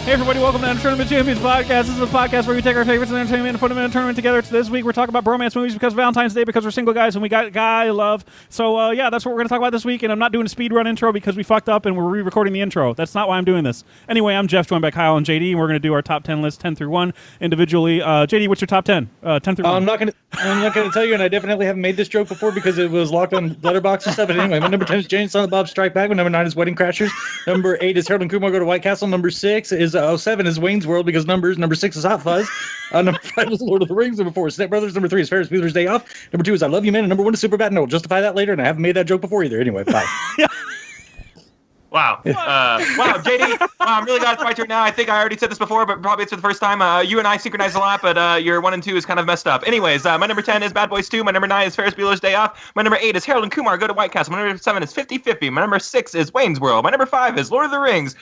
Hey everybody, welcome to the Tournament Champions Podcast. This is a podcast where we take our favorites in entertainment and put them in a tournament together. This week we're talking about bromance movies because Valentine's Day, because we're single guys and we got guy love. So yeah, that's what we're going to talk about this week, and I'm not doing a speed run intro because we fucked up and we're re-recording the intro. That's not why I'm doing this. Anyway, I'm Jeff, joined by Kyle and JD, and we're going to do our top 10 list 10 through 1 individually. JD, what's your top 10? 10 through 1. I'm not going to tell you, and I definitely haven't made this joke before because it was locked on Letterboxd and stuff. But anyway, my number 10 is Jane Silent Bob Strike Back. My number 9 is Wedding Crashers. Number 8 is Harold and Kumar Go to White Castle. Number 6 is 7 is Wayne's World because numbers. Number 6 is Hot Fuzz. Number 5 is Lord of the Rings. Number 4 is Step Brothers. Number 3 is Ferris Bueller's Day Off. Number 2 is I Love You Man. And number 1 is Superbad. And I'll justify that later. And I haven't made that joke before either. Anyway, bye. Wow. Wow, JD, I'm really glad it's my turn now. I think I already said this before, but probably it's for the first time. You and I synchronized a lot, but your 1 and 2 is kind of messed up. Anyways, my number 10 is Bad Boys 2. My number 9 is Ferris Bueller's Day Off. My number 8 is Harold and Kumar Go to White Castle. My number 7 is 50-50. My number 6 is Wayne's World. My number 5 is Lord of the Rings.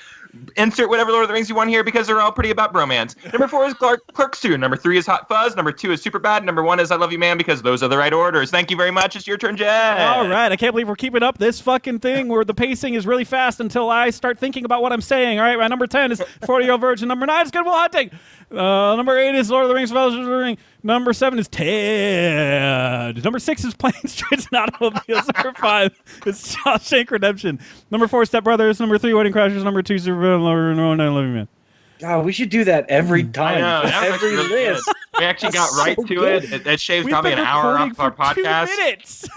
Insert whatever Lord of the Rings you want here because they're all pretty about bromance. Number 4 is Clerks 2. Number 3 is Hot Fuzz. Number 2 is Superbad. Number 1 is I Love You Man because those are the right orders. Thank you very much. It's your turn, Jen. All right, I can't believe we're keeping up this fucking thing where the pacing is really fast until I start thinking about what I'm saying. All right, my number 10 is 40-Year-Old Virgin. Number 9 is Good Will Hunting. Number 8 is Lord of the Rings, Fellowship of the Ring. Number 7 is Ted. Number 6 is Planes, Trains, and Automobiles. Number 5 is Shawshank Redemption. Number 4 is Step Brothers. Number 3, Wedding Crashers. Number 2, Superbad. Number 1, I Love You Man. God, we should do that every time. I know, every really list. good. We actually got That's right so to good. it. It shaves We've probably been an hour recording off our for 2 podcast. minutes.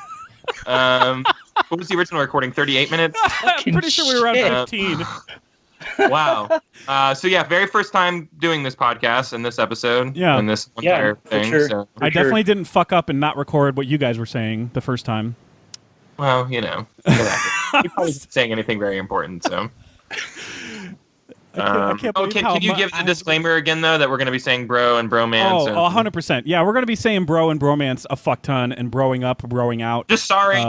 What was the original recording? 38 minutes? I'm pretty sure we were around shit. 15. Wow. So yeah, very first time doing this podcast and this episode. Yeah. And this entire for thing. sure. So, I definitely didn't fuck up and not record what you guys were saying the first time. well, you know. You're probably saying anything very important, so. I can't believe how Can you give the disclaimer again, though, that we're going to be saying bro and bromance? Oh, 100%. Yeah, we're going to be saying bro and bromance a fuck ton and broing up, broing out. Just sorry.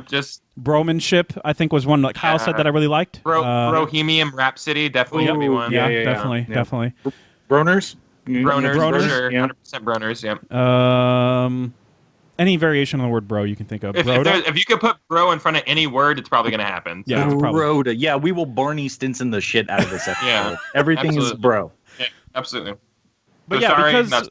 Just Bromanship, I think, was one that Kyle said that I really liked. Bohemian Rhapsody, definitely going to be one. Yeah, yeah. definitely. Broners? Broners, Broners, for sure. yeah. 100% broners, yeah. Any variation on the word bro you can think of. If you could put bro in front of any word, it's probably going to happen. So. Yeah, it's probably. Broda. Yeah, we will Barney Stinson the shit out of this episode. Yeah, everything absolutely. is bro. Yeah, absolutely. But So yeah, sorry,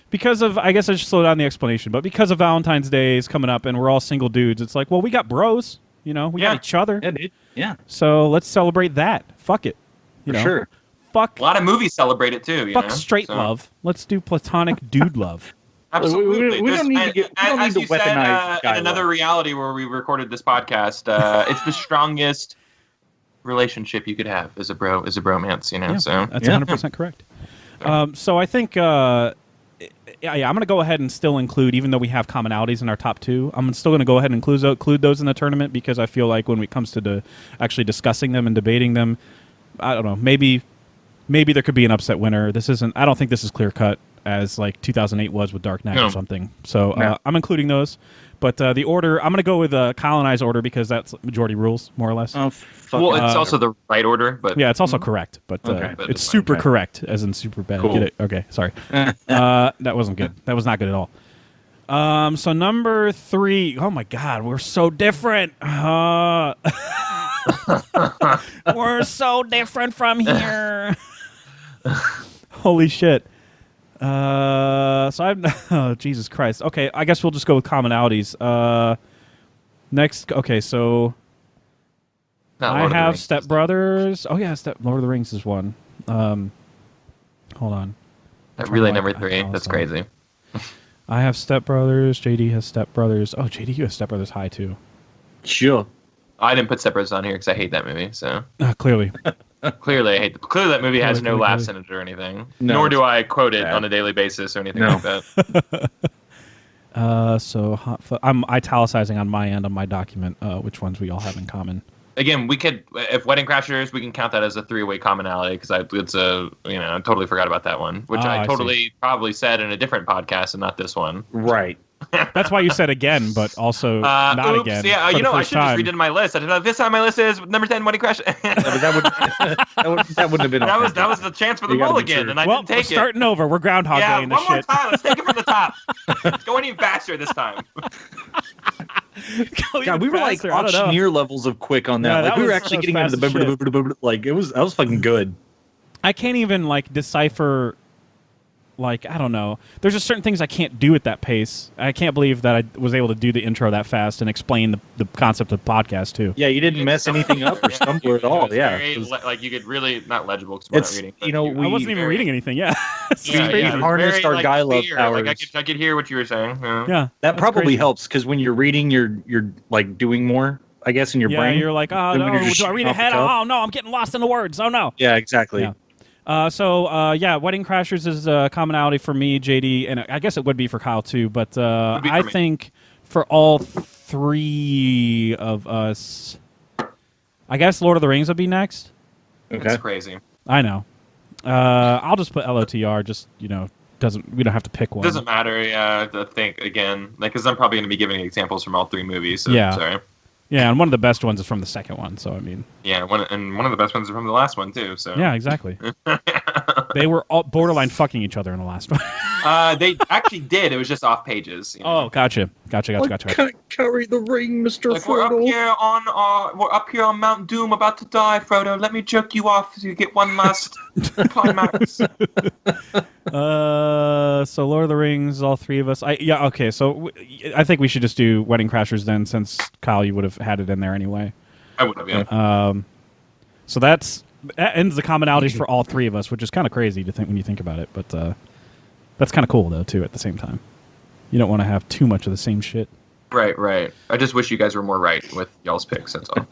because of, I guess I should slow down the explanation, but because of Valentine's Day is coming up and we're all single dudes, it's like, well, we got bros, we got each other. Yeah, dude. Yeah. So let's celebrate that. Fuck it. You know? Sure. Fuck. A lot of movies celebrate it, too. Fuck straight love. Let's do platonic dude love. Absolutely. We don't need to get. We don't need As to you said, weaponize in another reality where we recorded this podcast, it's the strongest relationship you could have is a bromance, Yeah, so that's 100% correct. So I think, I'm going to go ahead and still include, even though we have commonalities in our top 2, I'm still going to go ahead and include those in the tournament because I feel like when it comes to actually discussing them and debating them, I don't know, maybe there could be an upset winner. I don't think this is clear cut as like 2008 was with Dark Knight or something. So I'm including those. But the order, I'm going to go with Kyle and I's order because that's majority rules, more or less. Oh, fuck. Well, it's also the right order, but Yeah, it's also correct, but Okay. it's super correct, as in super bad. Cool. Get it? Okay, sorry. That wasn't good. That was not good at all. So number 3, oh my God, we're so different. We're so different from here. Holy shit. Oh, Jesus Christ. Okay, I guess we'll just go with commonalities. Next, okay, so I have Step Brothers. Oh yeah, Lord of the Rings is one. Hold on. Really number 3. That's crazy. I have Step Brothers. JD has Step Brothers. Oh, JD, you have Step Brothers high too. Sure. I didn't put Step Brothers on here because I hate that movie, so... Clearly. Clearly that movie has no laughs in it or anything. No, nor do I quote it on a daily basis or anything like that. So I'm italicizing on my end on my document which ones we all have in common. Again, we could, if Wedding Crashers, we can count that as a 3-way commonality because I totally forgot about that one, which I totally probably said in a different podcast and not this one. Right. That's why you said again, but also not again. Yeah, I should just read in my list. This time my list is number 10, Wedding Crash. that wouldn't have been. That was the chance for the mulligan, and I didn't take it. We're starting over. We're Groundhog Day in this shit. One more time. Let's take it from the top. It's going even faster this time. God, we were like auctioneer levels of quick on that. Yeah, like that we were was actually getting into the shit. like that was fucking good. I can't even like decipher. Like, I don't know. There's just certain things I can't do at that pace. I can't believe that I was able to do the intro that fast and explain the concept of the podcast, too. Yeah, you didn't mess anything up or stumble at all. Yeah. Very, like, you could really, not legible because we're not reading. You know, I wasn't even reading anything, yeah. We harnessed our guy love powers. Like, I could hear what you were saying. Yeah. That probably helps because when you're reading, you're like doing more, I guess, in your brain. Yeah, you're like, oh, no, do I read ahead? Oh, no, I'm getting lost in the words. Oh, no. Yeah, exactly. Yeah. Wedding Crashers is a commonality for me, JD, and I guess it would be for Kyle too. But I think for all three of us, I guess Lord of the Rings would be next. Okay, that's crazy. I know. I'll just put LOTR. Just we don't have to pick one. Doesn't matter. Yeah, I think again, because I'm probably going to be giving examples from all three movies. So, yeah. Sorry. Yeah, and one of the best ones is from the second one. So I mean. Yeah, one of the best ones is from the last one too. So. Yeah, exactly. They were all borderline fucking each other in the last one. They actually did. It was just off pages. Oh, gotcha. Can't carry the ring, Mr. Like, Frodo. we're up here on Mount Doom, about to die, Frodo. Let me jerk you off so you get one last climax. So Lord of the Rings, all three of us. Okay. So I think we should just do Wedding Crashers then, since Kyle, you would have had it in there anyway. I would have, yeah. So that ends the commonalities for all three of us, which is kind of crazy to think when you think about it. But that's kind of cool though too. At the same time, you don't want to have too much of the same shit. Right. I just wish you guys were more right with y'all's picks. That's all.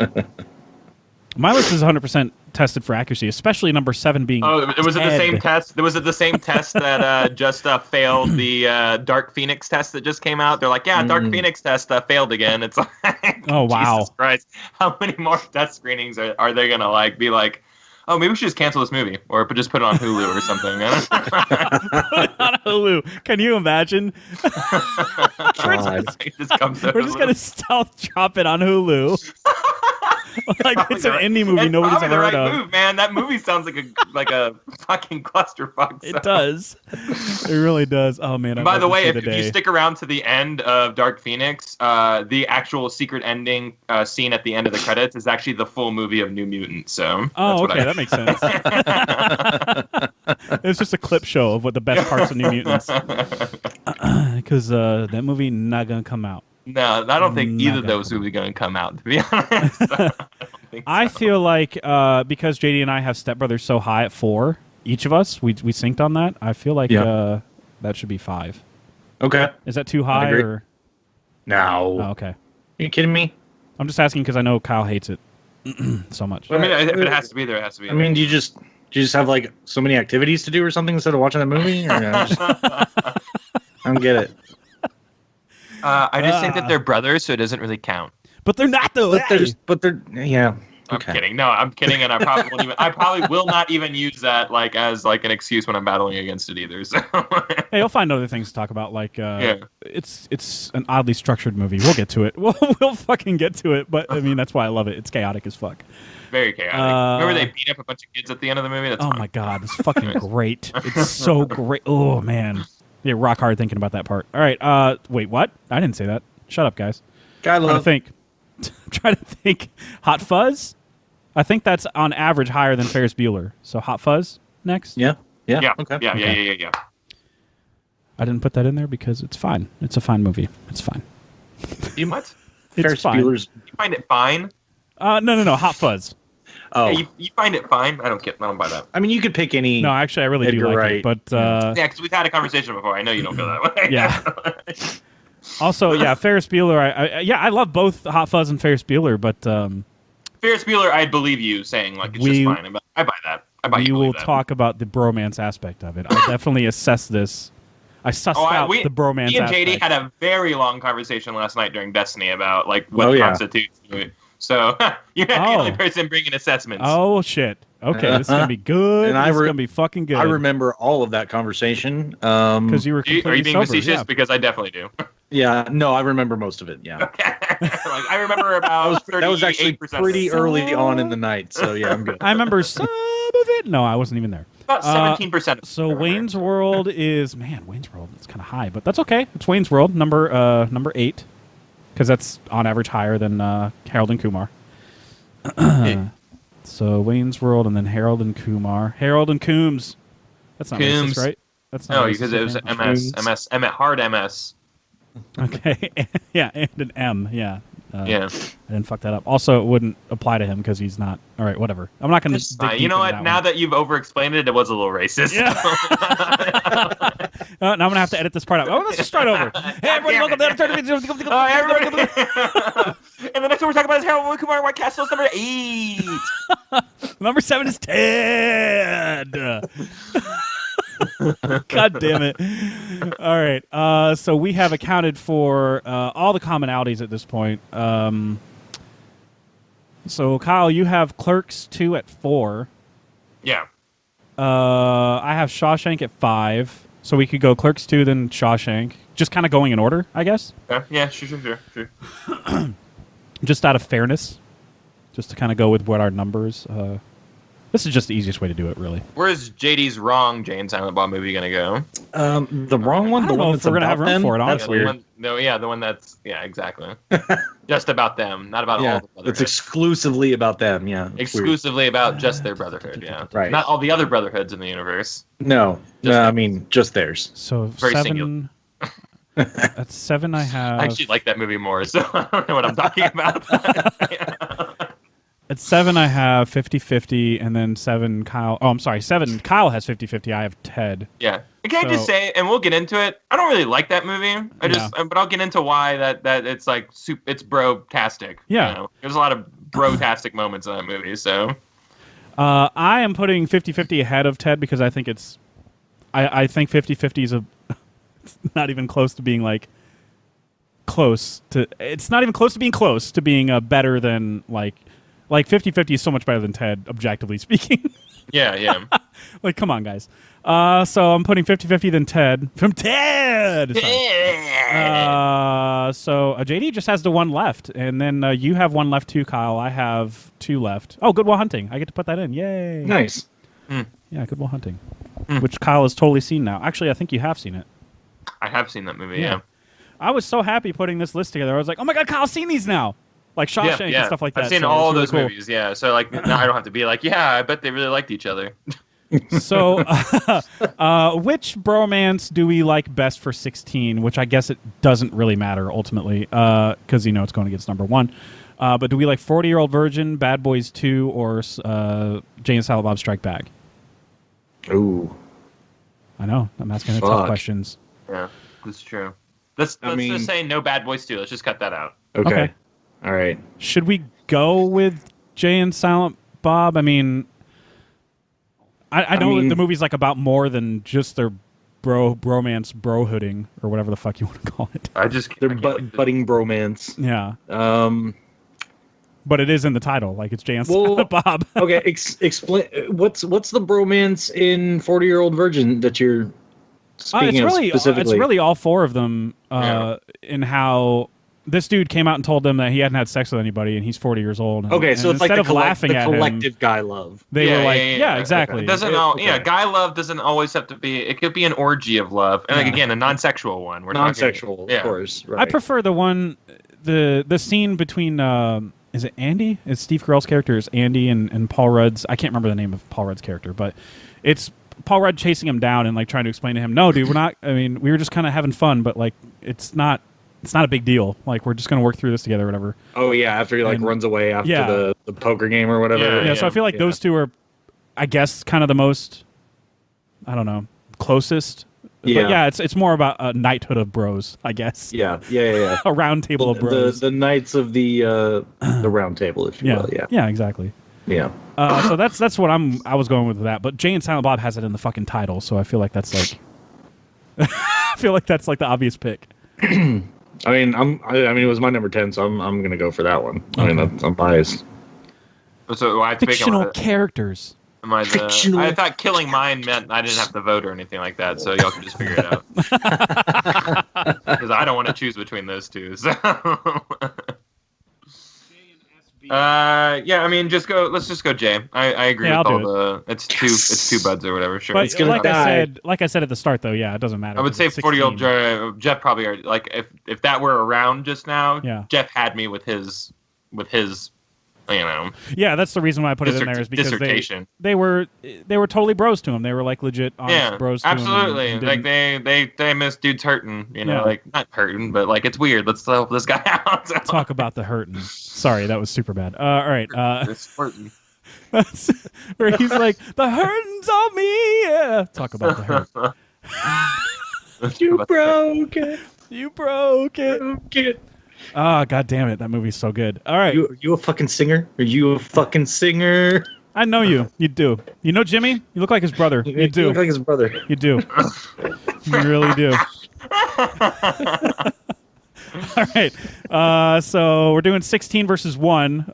My list is 100% tested for accuracy, especially number 7 being. Oh, it was Ted. the same test. Was it the same test that just failed the Dark Phoenix test that just came out? They're like, yeah, Dark Phoenix test failed again. It's like, oh wow, Jesus Christ! How many more test screenings are they gonna be like? Oh, maybe we should just cancel this movie, or just put it on Hulu or something. Put it on Hulu. Can you imagine? We're just gonna stealth drop it on Hulu. Like it's an indie movie nobody's ever heard of. Move, man. That movie sounds like a fucking clusterfuck. It does. It really does. Oh man. By the way, if you stick around to the end of Dark Phoenix, the actual secret ending scene at the end of the credits is actually the full movie of New Mutant. So. Oh, okay, that makes sense. It's just a clip show of what the best parts of New Mutants. Because that movie not gonna come out. No, I don't think either of those movies are going to come out, to be honest. I feel like because JD and I have Step Brothers so high at 4, each of us, we synced on that. I feel like that should be 5. Okay. Is that too high? Or? No. Oh, okay. Are you kidding me? I'm just asking because I know Kyle hates it so much. I mean, if it has to be there, it has to be there. I mean, do you just have like so many activities to do or something instead of watching that movie? Or, I don't get it. I just think that they're brothers, so it doesn't really count. But they're not though. But they're yeah. Okay. I'm kidding. No, I'm kidding, and I probably will not even use that as an excuse when I'm battling against it either. So. Hey, you'll find other things to talk about. Like, it's an oddly structured movie. We'll get to it. We'll fucking get to it. But I mean, that's why I love it. It's chaotic as fuck. Very chaotic. Remember they beat up a bunch of kids at the end of the movie? That's fun. My god, it's fucking great. It's so great. Oh man. Yeah, rock hard thinking about that part. All right. Wait, what? I didn't say that. Shut up, guys. I'm trying to think. Hot Fuzz? I think that's on average higher than Ferris Bueller. So Hot Fuzz next? Yeah. Okay. Yeah. I didn't put that in there because it's fine. It's a fine movie. It's fine. You what? Ferris Bueller's. You find it fine? No. Hot Fuzz. Oh, yeah, you find it fine? I don't buy that. I mean, you could pick any. No, actually, I really do like it. But yeah, because we've had a conversation before. I know you don't feel that way. Yeah. Also, yeah, Ferris Bueller. I love both Hot Fuzz and Ferris Bueller, but Ferris Bueller, I believe you saying like it's just fine. I buy that. We will talk about the bromance aspect of it. I definitely assess this. I sussed out the bromance. Me and JD aspect. had a very long conversation last night during Destiny about like what constitutes it. So you're not the only person bringing assessments. Oh shit! Okay, this is gonna be good. This is gonna be fucking good. I remember all of that conversation because you were completely Are you being sober, facetious? yeah. Because I definitely do. Yeah, no, I remember most of it. Yeah, I remember about that was actually pretty early on in the night. So yeah, I'm good. I remember some of it. No, I wasn't even there. About 17%. So Wayne's World is Wayne's World. It's kind of high, but that's okay. It's Wayne's World, number 8. Because that's on average higher than Harold and Kumar. So Wayne's World, and then Harold and Kumar. Harold and Coombs. That's not Coombs. racist, right? That's No, not because racist, it was right? MS, hard MS. Okay. Yeah, and an M. Yeah. Yeah. I didn't fuck that up. Also, it wouldn't apply to him because he's not. All right, whatever. I'm not going to. You know what? Now that you've over-explained it, it was a little racist. Yeah. Now I'm going to have to edit this part out. Oh, let's just start over. Hey, everybody, welcome to the everybody. And the next one we're talking about is Harold Kumar White Castle's number 8. Number 7 is Ted. God damn it. All right. So we have accounted for all the commonalities at this point. So, Kyle, you have Clerks 2 at 4. Yeah. I have Shawshank at 5. So we could go Clerks 2, then Shawshank. Just kind of going in order, I guess. Yeah, sure. Just out of fairness. Just to kind of go with what our numbers... This is just the easiest way to do it, really. Where's JD's wrong Jay and Silent Bob movie gonna go? The wrong one. I don't know if we're gonna have room for it. That's Honestly, weird. The one that's exactly. Just about them, not about all the brotherhood. It's exclusively about them. Yeah, exclusively about just their brotherhood. Yeah, right. Not all the other brotherhoods in the universe. No, I mean just theirs. So Very 7. At 7, I have. I actually like that movie more, so I don't know what I'm talking about. At 7, I have 50-50, and then 7, Kyle... Oh, I'm sorry. 7, Kyle has 50-50. I have Ted. Yeah. Can I just say, and we'll get into it, I don't really like that movie. But I'll get into why that it's like, it's bro-tastic. Yeah. You know? There's a lot of bro-tastic moments in that movie, so... I am putting 50-50 ahead of Ted because I think it's... I think 50-50 is it's not even close to being, like... Close to... It's not even close to being close to being better than, like... Like, 50-50 is so much better than Ted, objectively speaking. Yeah. Like, come on, guys. So I'm putting 50-50 then Ted. From Ted! So JD just has the 1 left. And then you have 1 left too, Kyle. I have 2 left. Oh, Good Will Hunting. I get to put that in. Yay. Nice. Yeah, Good Will Hunting. Which Kyle has totally seen now. Actually, I think you have seen it. I have seen that movie, yeah. I was so happy putting this list together. I was like, oh my God, Kyle's seen these now. Like Shawshank and stuff like that. I've seen all those movies, yeah. So like now I don't have to be like, yeah, I bet they really liked each other. So which bromance do we like best for 16? Which I guess it doesn't really matter ultimately because it's going against number 1. But do we like 40-Year-Old Virgin, Bad Boys 2, or Jay and Silent Bob Strike Back? Ooh. I know. I'm asking the tough questions. Yeah, that's true. Let's just say no Bad Boys 2. Let's just cut that out. Okay. All right. Should we go with Jay and Silent Bob? I mean, I know the movie's like about more than just their bromance brohooding or whatever the fuck you want to call it. Their budding bromance. Yeah. But it is in the title, like it's Jay and Silent Bob. Okay, explain what's the bromance in 40-Year-Old Virgin that you're speaking of specifically? It's really all 4 of them in how. This dude came out and told them that he hadn't had sex with anybody, and he's 40 years old. And, okay, so it's like the collective guy love. They were like, exactly. It doesn't guy love doesn't always have to be. It could be an orgy of love, and like, again, a non-sexual one. We're non-sexual, of course. Right. I prefer the one, the scene between. Is it Andy? It's Steve Carell's character is Andy and Paul Rudd's. I can't remember the name of Paul Rudd's character, but it's Paul Rudd chasing him down and like trying to explain to him, no, dude, we're not. I mean, we were just kind of having fun, but like, it's not a big deal. Like, we're just going to work through this together or whatever. Oh, yeah, after he, runs away after the poker game or whatever. Yeah, so I feel like those 2 are, I guess, kind of the most, I don't know, closest. Yeah. But yeah, it's more about a knighthood of bros, I guess. Yeah. A round table of bros. The knights of the round table, if you will. Yeah. Yeah, exactly. Yeah. So that's what I was going with that. But Jay and Silent Bob has it in the fucking title, so I feel like that's like the obvious pick. I mean, it was my number 10, so I'm gonna go for that one. Okay. I mean, I'm biased. So I fictional characters. I thought killing mine meant I didn't have to vote or anything like that, so y'all can just figure it out. Because I don't want to choose between those 2. So. I mean, let's just go Jay. I agree with all the. It's 2 buds or whatever. Sure. But like I said at the start, though, yeah, it doesn't matter. I would say 40-year-old Jeff probably are, like if that were around just now. Yeah. Jeff had me with his Yeah, that's the reason why I put it in there is because dissertation. they were totally bros to him. They were like legit honest bros to him. Absolutely. Like they miss dude's hurting, like not hurting, but like it's weird. Let's help this guy out. Talk about the hurting. Sorry, that was super bad. All right. Where he's like, the hurting's on me. Yeah. Talk about the hurt. You broke it. You broke it. Ah, god damn it. That movie's so good. All right. You a fucking singer? Are you a fucking singer? I know you. You do. You know Jimmy? You look like his brother. You do. You look like his brother. You do. You really do. All right. So we're doing 16 versus 1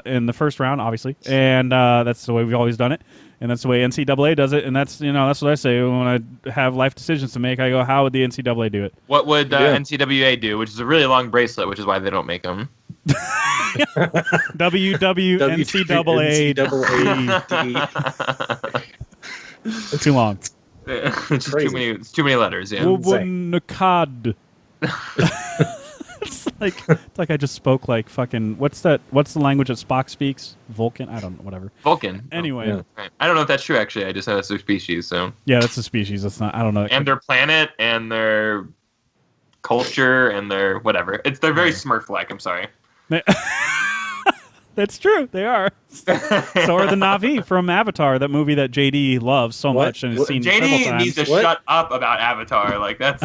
in the first round, obviously. And that's the way we've always done it. And that's the way NCAA does it. And that's that's what I say when I have life decisions to make. I go, how would the NCAA do it? What would NCAA do? Which is a really long bracelet, which is why they don't make them. WWNCAA. Too long. It's too many letters. Yeah. It's like I just spoke like fucking. What's the language that Spock speaks? Vulcan? I don't know. Whatever. Vulcan. Anyway, Right. I don't know if that's true. Actually, I just know that's their species. So yeah, that's a species. That's not. I don't know. And their planet and their culture and their whatever. They're very Smurf-like. I'm sorry. That's true. They are. So are the Na'vi from Avatar, that movie that JD loves so much and has seen several times. JD needs to shut up about Avatar. Like that's.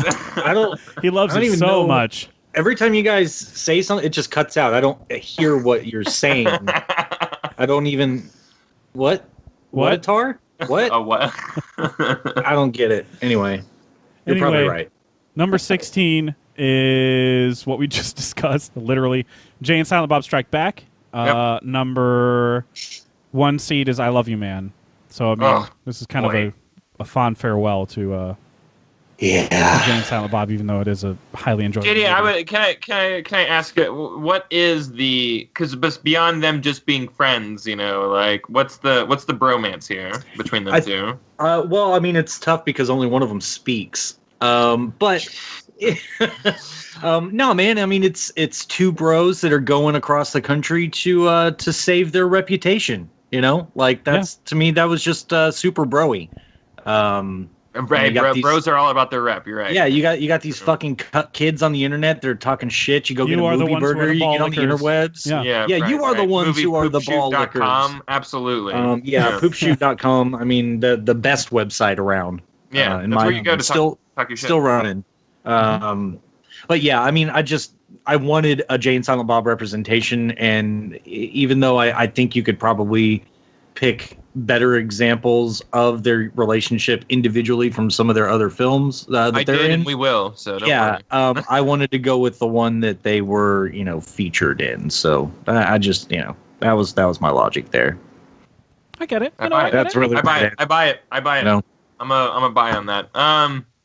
He loves it so much. Every time you guys say something, it just cuts out. I don't hear what you're saying. I don't even. What? Avatar? What? What? I don't get it. Anyway, you're probably right. Number 16 is what we just discussed. Literally, Jay and Silent Bob Strike Back. Number 1 seed is I Love You Man. So I mean, this is kind of a fond farewell to Jay and Silent Bob, even though it is a highly enjoyable movie. Can I ask what is because beyond them just being friends, like what's the bromance here between them two? Well, I mean, it's tough because only one of them speaks. But no, man. I mean, it's two bros that are going across the country to save their reputation. Like that's to me that was just super broy. Right, bros are all about their rep. You're right. Yeah, you got these fucking kids on the internet. They're talking shit. You go get a movie burger. You get on the interwebs. Yeah. You are the ones who are the ball lickers. Absolutely. Poopshoot.com. I mean, the best website around. Yeah, that's where you go to talk your shit. Still running. But yeah, I mean, I wanted a Jay and Silent Bob representation, and even though I think you could probably pick better examples of their relationship individually from some of their other films that they're in. And we will. So don't worry. I wanted to go with the one that they were, featured in. So I just, that was my logic there. I get it. I buy it. No. I'm a buy on that.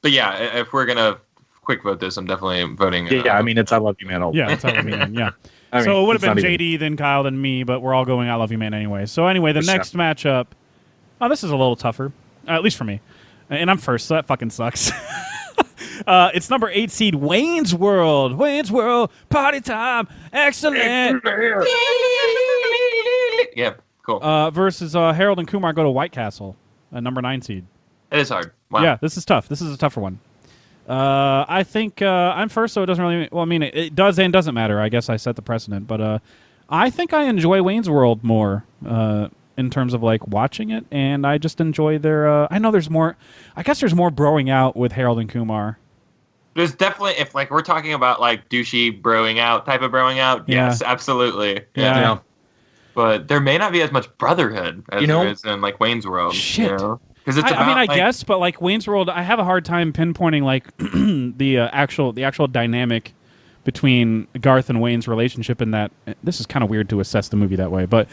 But yeah, if we're gonna quick vote this, I'm definitely voting. I mean, it's I Love You Man. Yeah, it's I Love You Man. Yeah. So it would have been JD, then Kyle, then me, but we're all going I Love You Man anyway. So anyway, the next matchup. Oh, this is a little tougher, at least for me. And I'm first, so that fucking sucks. It's number 8 seed Wayne's World. Wayne's World, party time, excellent. Yeah, cool. Versus Harold and Kumar Go to White Castle, number 9 seed. It is hard. Wow. Yeah, this is tough. This is a tougher one. I think I'm first, so it doesn't really. Well, I mean, it does and doesn't matter. I guess I set the precedent, but I think I enjoy Wayne's World more in terms of like watching it, and I just enjoy their. I know there's more. I guess there's more broing out with Harold and Kumar. There's definitely, if like we're talking about like douchey broing out type of broing out, yes, absolutely, yeah. But there may not be as much brotherhood as there is in like Wayne's World. Shit. Because it's I guess, but like Wayne's World, I have a hard time pinpointing like the actual dynamic between Garth and Wayne's relationship in that. This is kind of weird to assess the movie that way, but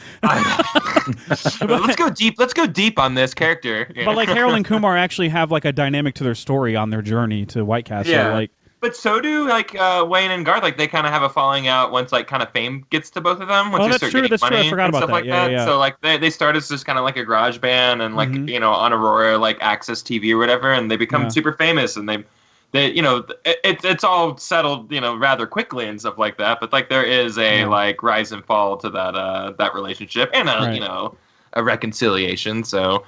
let's go deep. Let's go deep on this character. But like Harold and Kumar actually have like a dynamic to their story on their journey to White Castle. Yeah. Like, but so do like Wayne and Garth. Like they kind of have a falling out once like kind of fame gets to both of them. Once that's true. That's true. I forgot about that. Yeah. So like they start as just kind of like a garage band and like on Aurora like Access TV or whatever, and they become super famous and they that it's all settled rather quickly and stuff like that. But like there is a like rise and fall to that relationship and a reconciliation. So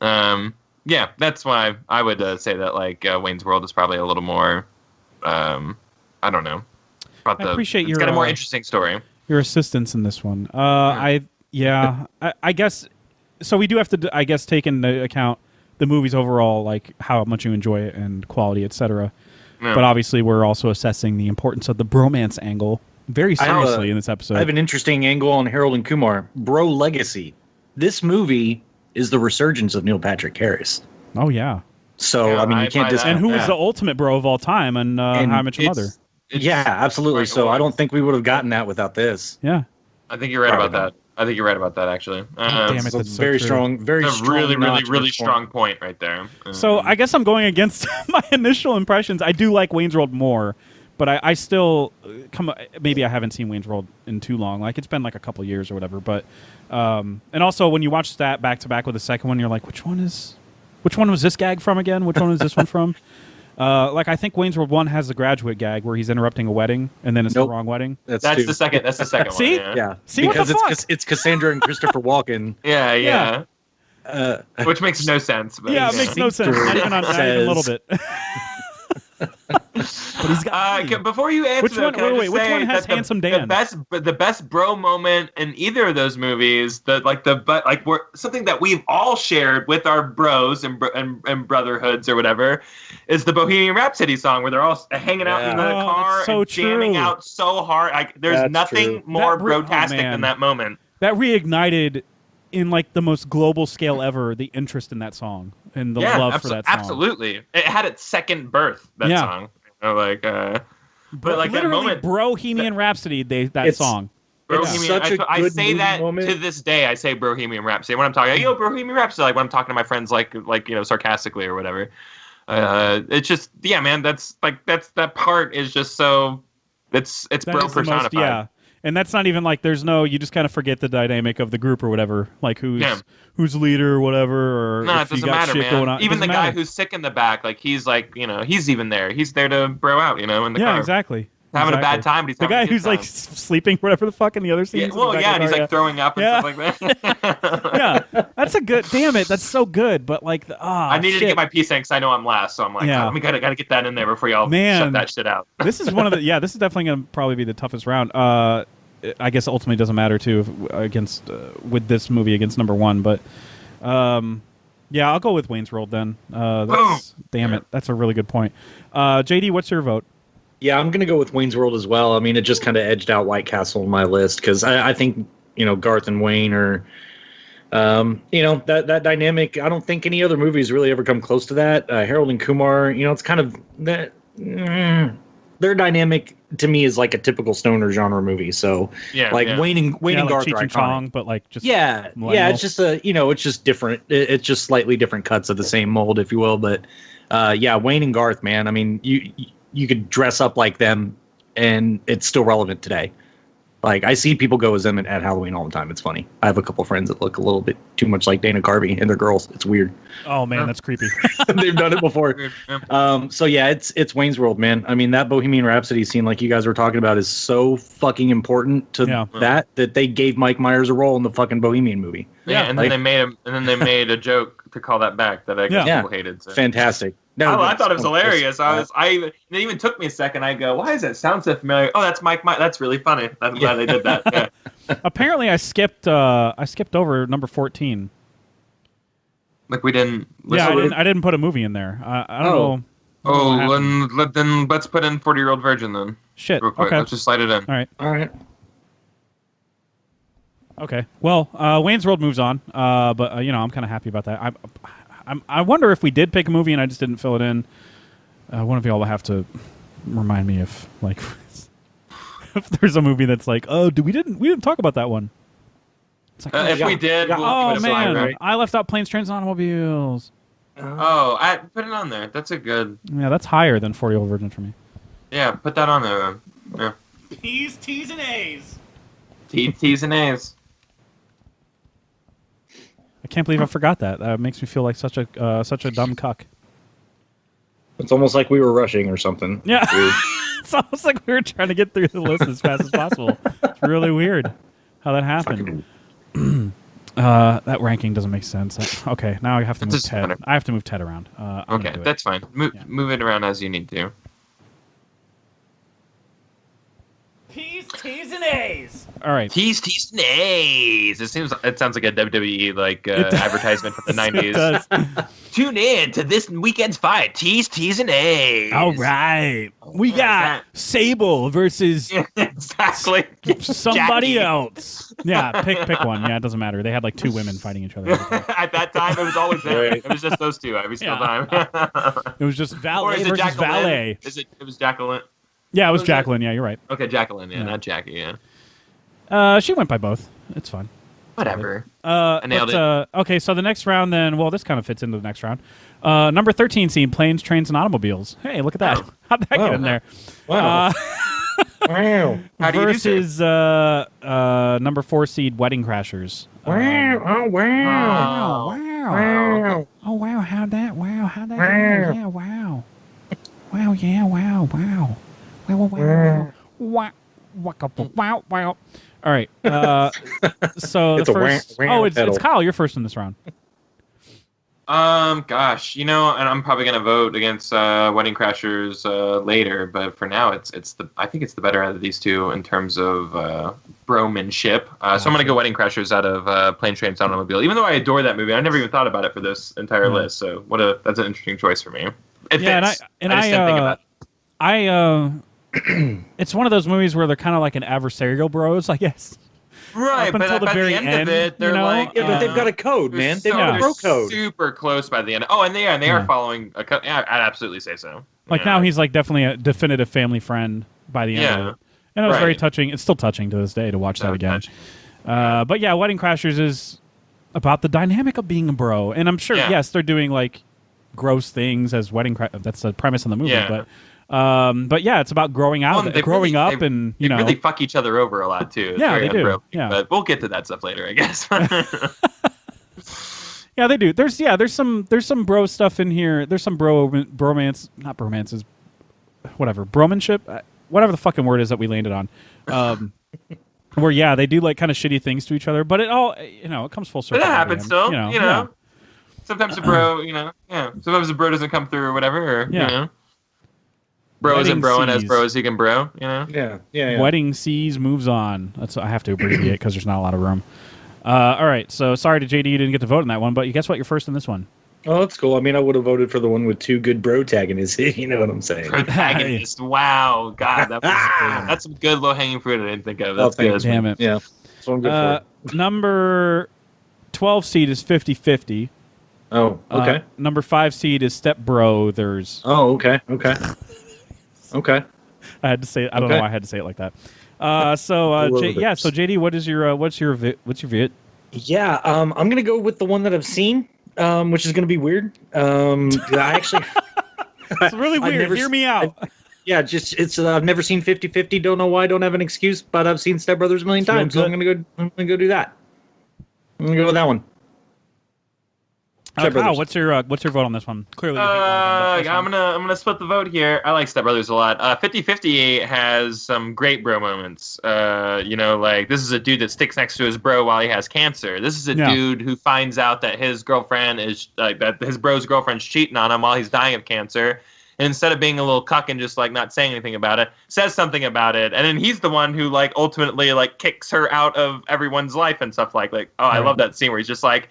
yeah, that's why I would say that like Wayne's World is probably a little more I don't know. I appreciate it's got a more interesting story. Your assistance in this one. I guess so. We do have to, I guess, take into account the movie's overall, like how much you enjoy it and quality, etc. Yeah. But obviously, we're also assessing the importance of the bromance angle very seriously in this episode. I have an interesting angle on Harold and Kumar. Bro legacy. This movie is the resurgence of Neil Patrick Harris. Oh yeah. So I mean, you can't just. And who was the ultimate bro of all time? And How I Met Your Mother. Yeah, absolutely. So I don't think we would have gotten that without this. Yeah. I think you're right about that. I think you're right about that, actually. Damn it, that's very so strong, very strong, really strong point right there. So I guess I'm going against my initial impressions. I do like Wayne's World more, but I still maybe I haven't seen Wayne's World in too long. Like it's been like a couple years or whatever. But and also when you watch that back to back with the second one, you're like, which one was this gag from again? Which one is this one from? Like I think Wayne's World 1 has the graduate gag where he's interrupting a wedding and then it's the wrong wedding. That's the second. That's the second See? one. Yeah. See, because what the fuck? it's Cassandra and Christopher Walken. Yeah. Which makes no sense. But, it makes no sense. Not even a little bit. But he's got before you answer, which one? Wait, which one has Handsome Dan? The best bro moment in either of those movies, something that we've all shared with our bros and brotherhoods or whatever, is the Bohemian Rhapsody song where they're all hanging out in the car and jamming out so hard. There's nothing more brotastic than that moment. That reignited in like the most global scale ever the interest in that song and the love for that song. Absolutely, it had its second birth. That song, but like literally, that moment, Bohemian Rhapsody. That song. I say that moment. To this day. I say Bohemian Rhapsody when I'm talking. Bohemian Rhapsody. Like when I'm talking to my friends, like sarcastically or whatever. It's just man. That part is just so. It's bro personified. And that's not even like you just kind of forget the dynamic of the group or whatever, like who's leader or whatever, or no, if it doesn't you got matter, shit man. going on. Even the guy who's sick in the back, like he's like, he's even there. He's there to bro out, in the car. Yeah, exactly. Having a bad time, but he's the guy who's like sleeping, whatever the fuck, in the other scenes. And he's like throwing up and stuff like that. Yeah, that's a good. Damn it, that's so good. But like, I needed to get my piece in because I know I'm last, so I'm like, we gotta get that in there before y'all shut that shit out. This is one of the. Yeah, this is definitely gonna probably be the toughest round. I guess ultimately doesn't matter too with this movie against number one, but I'll go with Wayne's World then. Damn it, that's a really good point. JD, what's your vote? Yeah, I'm gonna go with Wayne's World as well. I mean, it just kind of edged out White Castle on my list because I think Garth and Wayne are, that dynamic. I don't think any other movies really ever come close to that. Harold and Kumar, it's kind of that. Their dynamic to me is like a typical stoner genre movie. So Wayne and Garth Cheech are and Chong, but like just it's just it's just different. It's just slightly different cuts of the same mold, if you will. But Wayne and Garth, man. I mean, you could dress up like them, and it's still relevant today. Like I see people go as them at Halloween all the time. It's funny. I have a couple friends that look a little bit too much like Dana Carvey, and they're girls. It's weird. Oh man, that's creepy. They've done it before. So it's Wayne's World, man. I mean, that Bohemian Rhapsody scene, like you guys were talking about, is so fucking important to that they gave Mike Myers a role in the fucking Bohemian movie. Yeah, and then they made a joke to call that back that I guess people hated. So. Fantastic. No, I thought it was hilarious. It even took me a second. I go, why does that sound so familiar? Oh, that's Mike. That's really funny. I'm glad they did that. Yeah. Apparently, I skipped over number 14. Like we didn't. I didn't put a movie in there. I don't know. Then let's put in 40-Year-Old Virgin then. Shit. Real quick. Okay. Let's just slide it in. All right. Okay. Well, Wayne's World moves on. But I'm kind of happy about that. I wonder if we did pick a movie and I just didn't fill it in. One of y'all will have to remind me if there's a movie that's like, oh, we didn't talk about that one. It's like, if we did, oh man, right? I left out Planes, Trains, and Automobiles. I put it on there. That's a good. Yeah, that's higher than 40-Year-Old Virgin for me. Yeah, put that on there. Yeah. T's and A's. T's and A's. I can't believe I forgot that. That makes me feel like such a dumb cuck. It's almost like we were rushing or something. Yeah. Weird. It's almost like we were trying to get through the list as fast as possible. It's really weird how that happened. That ranking doesn't make sense. Okay, now I have to move Ted. I have to move Ted around. Okay, that's fine. Move it around as you need to. T's, and A's. All right. T's, and A's. It sounds like a WWE advertisement from the 90s. It does. Tune in to this weekend's fight. T's, and A's. All right. We got Sable versus exactly somebody Jackie. else. Yeah, pick one. Yeah, it doesn't matter. They had like two women fighting each other. At that time, it was always there. It was just those two every single time. It was just valet versus Jacqueline? valet. It was Jacqueline. Yeah, it was Jacqueline. Yeah, you're right. Okay, Jacqueline. Yeah, not Jackie. Yeah. She went by both. It's fine. Whatever. I nailed it. Okay, so the next round then, well, this kind of fits into the next round. Number 13 seed, Planes, Trains, and Automobiles. Hey, look at that. Oh. How'd that get in there? Wow. Wow. How do you do, sir? versus number 4 seed, Wedding Crashers. Wow. Oh, wow. Wow. Oh, wow. How'd that get in there? Yeah, wow. Wow, yeah, wow. Wow. Wow. Wow. All right. So It's the a first. wah, wah It's pedal. Kyle. You're first in this round. Gosh, and I'm probably gonna vote against Wedding Crashers later, but for now, I think it's the better out of these two in terms of bromanship. So I'm gonna go Wedding Crashers out of Plane, Trains, Automobile. Even though I adore that movie, I never even thought about it for this entire list. So that's an interesting choice for me. It fits. And I just didn't think about it. It's one of those movies where they're kind of like an adversarial bros, I guess. Right, Up but until the by very the end end, of it, they're you know? like, Yeah, but they've got a code, man. They've got a bro code. Super close by the end. Oh, and they are following a code. Yeah, I'd absolutely say so. Like now he's like definitely a definitive family friend by the end of it. And it was very touching. It's still touching to this day to watch that again. But yeah, Wedding Crashers is about the dynamic of being a bro. And I'm sure, yes, they're doing like gross things as that's the premise of the movie. Yeah. But yeah, it's about growing up, and you know, really fuck each other over a lot too. It's Yeah, very they do. unbroken, Yeah. But we'll get to that stuff later, I guess. Yeah, they do. There's some bro stuff in here. There's some bromance, not bromances, whatever, bromanship, whatever the fucking word is that we landed on. Where they do like kind of shitty things to each other, but it all it comes full circle. But that happens still. You know. Yeah. Sometimes a bro, sometimes a bro doesn't come through or whatever. Or, bro isn't broing as bro as he can bro. Yeah. Wedding Seas moves on. I have to abbreviate because there's not a lot of room. All right, so sorry to JD you didn't get to vote in that one, but guess what? You're first in this one. Oh, that's cool. I mean, I would have voted for the one with two good protagonists. You know what I'm saying? Protagonist. Wow. God, that's some good low-hanging fruit I didn't think of. That's good. Damn it. Yeah. That's what I'm good for. Number 12 seed is 50-50. Oh, okay. Number 5 seed is Step Brothers. Oh, okay. Okay. I had to say it. I don't know why I had to say it like that. So JD, what's your vid? Yeah, I'm gonna go with the one that I've seen, which is gonna be weird. I actually, it's really weird. Hear me out. I've never seen 50-50. Don't know why. Don't have an excuse, but I've seen Step Brothers a million times, so I'm gonna go do that. I'm gonna go with that one. Kyle, what's your vote on this one? Clearly, I'm gonna split the vote here. I like Step Brothers a lot. 50-50 has some great bro moments. Like this is a dude that sticks next to his bro while he has cancer. This is a dude who finds out that his girlfriend is that his bro's girlfriend's cheating on him while he's dying of cancer. And instead of being a little cuck and just like not saying anything about it, says something about it, and then he's the one who like ultimately like kicks her out of everyone's life and stuff like. I love that scene where he's just like,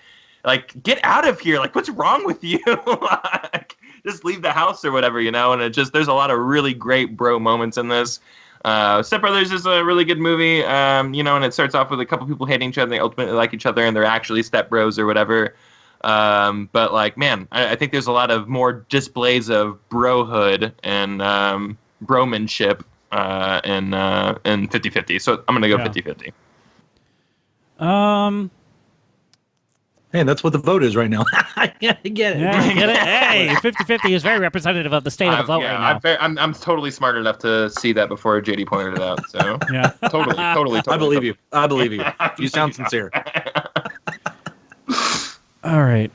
get out of here! Like, what's wrong with you? Like, just leave the house or whatever, And there's a lot of really great bro moments in this. Step Brothers is a really good movie, and it starts off with a couple people hating each other, and they ultimately like each other, and they're actually step bros or whatever. But I think there's a lot of more displays of brohood and bromanship in 50-50. So I'm gonna go 50-50. Hey, that's what the vote is right now. I get it. Yeah, get it? Hey, 50-50 is very representative of the state of the vote right now. I'm totally smart enough to see that before JD pointed it out. So yeah, totally. I believe you. You sound sincere. All right.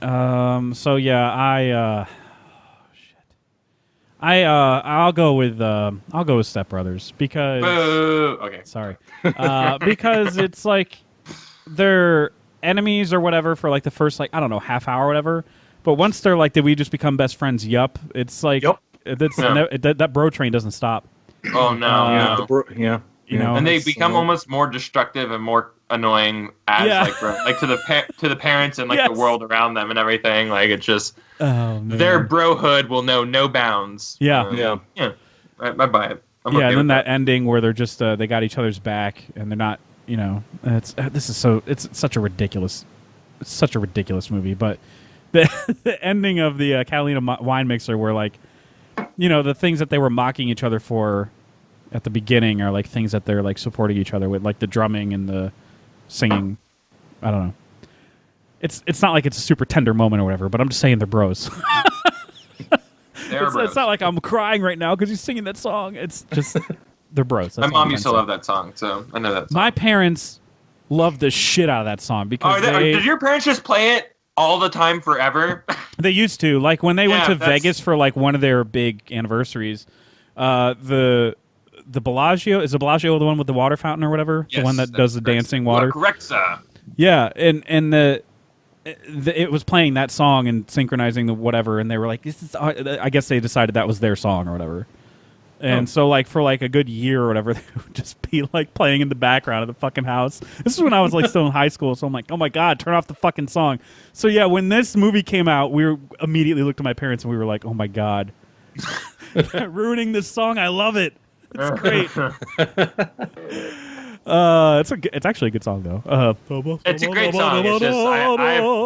So yeah, I'll go with Step Brothers because Okay. sorry, because it's like they're enemies or whatever for like the first like I don't know half hour or whatever, but once they're like did we just become best friends? Yup. It's like that bro train doesn't stop. Oh no. You know, and they become almost more destructive and more annoying as like to the parents and like the world around them and everything. Like it's just their brohood will know no bounds. Yeah. I buy it. I'm and then that ending where they're just they got each other's back and they're not. You know, it's such a ridiculous movie. But the ending of the Catalina wine mixer, where like, you know, the things that they were mocking each other for at the beginning are like things that they're like supporting each other with, like the drumming and the singing. I don't know. It's not like it's a super tender moment or whatever, but I'm just saying they're bros. It's not like I'm crying right now because he's singing that song. It's just they're bros. My mom used to love that song, so I know that song. My parents love the shit out of that song because did your parents just play it all the time forever? They used to. Like when they went to Vegas for like one of their big anniversaries, the Bellagio, is the Bellagio the one with the water fountain or whatever? Yes, the one that does the dancing water? Correct, sir. Yeah, and it was playing that song and synchronizing the whatever, and they were like, "This is." I guess they decided that was their song or whatever. And so, like, for, like, a good year or whatever, they would just be, like, playing in the background of the fucking house. This is when I was, like, still in high school, so I'm like, oh, my God, turn off the fucking song. So, yeah, when this movie came out, we immediately looked at my parents and we were like, oh, my God. Ruining this song, I love it. It's great. It's actually a good song though. It's a great song. It's just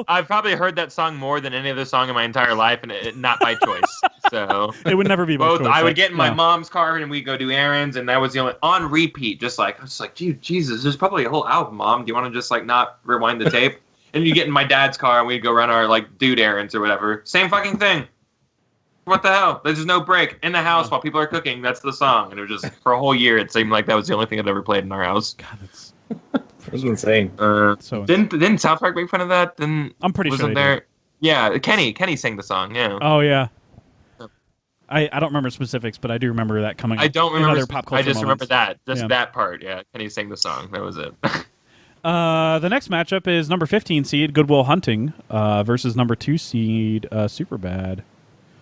I've probably heard that song more than any other song in my entire life, and not by choice. So it would never be by choice. I would get in my mom's car and we'd go do errands, and that was the only on repeat. Just like I was like, dude, Jesus, there's probably a whole album, Mom. Do you want to just like not rewind the tape? And you get in my dad's car and we'd go run our like dude errands or whatever. Same fucking thing. What the hell? There's no break in the house while people are cooking. That's the song, and it was just for a whole year. It seemed like that was the only thing I'd ever played in our house. God, that's insane. Didn't South Park make fun of that? I'm pretty sure there. Did. Yeah, Kenny sang the song. Yeah. Oh yeah. I don't remember specifics, but I do remember that coming. I don't remember other pop culture. I just moments. remember that part. Yeah, Kenny sang the song. That was it. The next matchup is number 15 seed Good Will Hunting versus number 2 seed Superbad.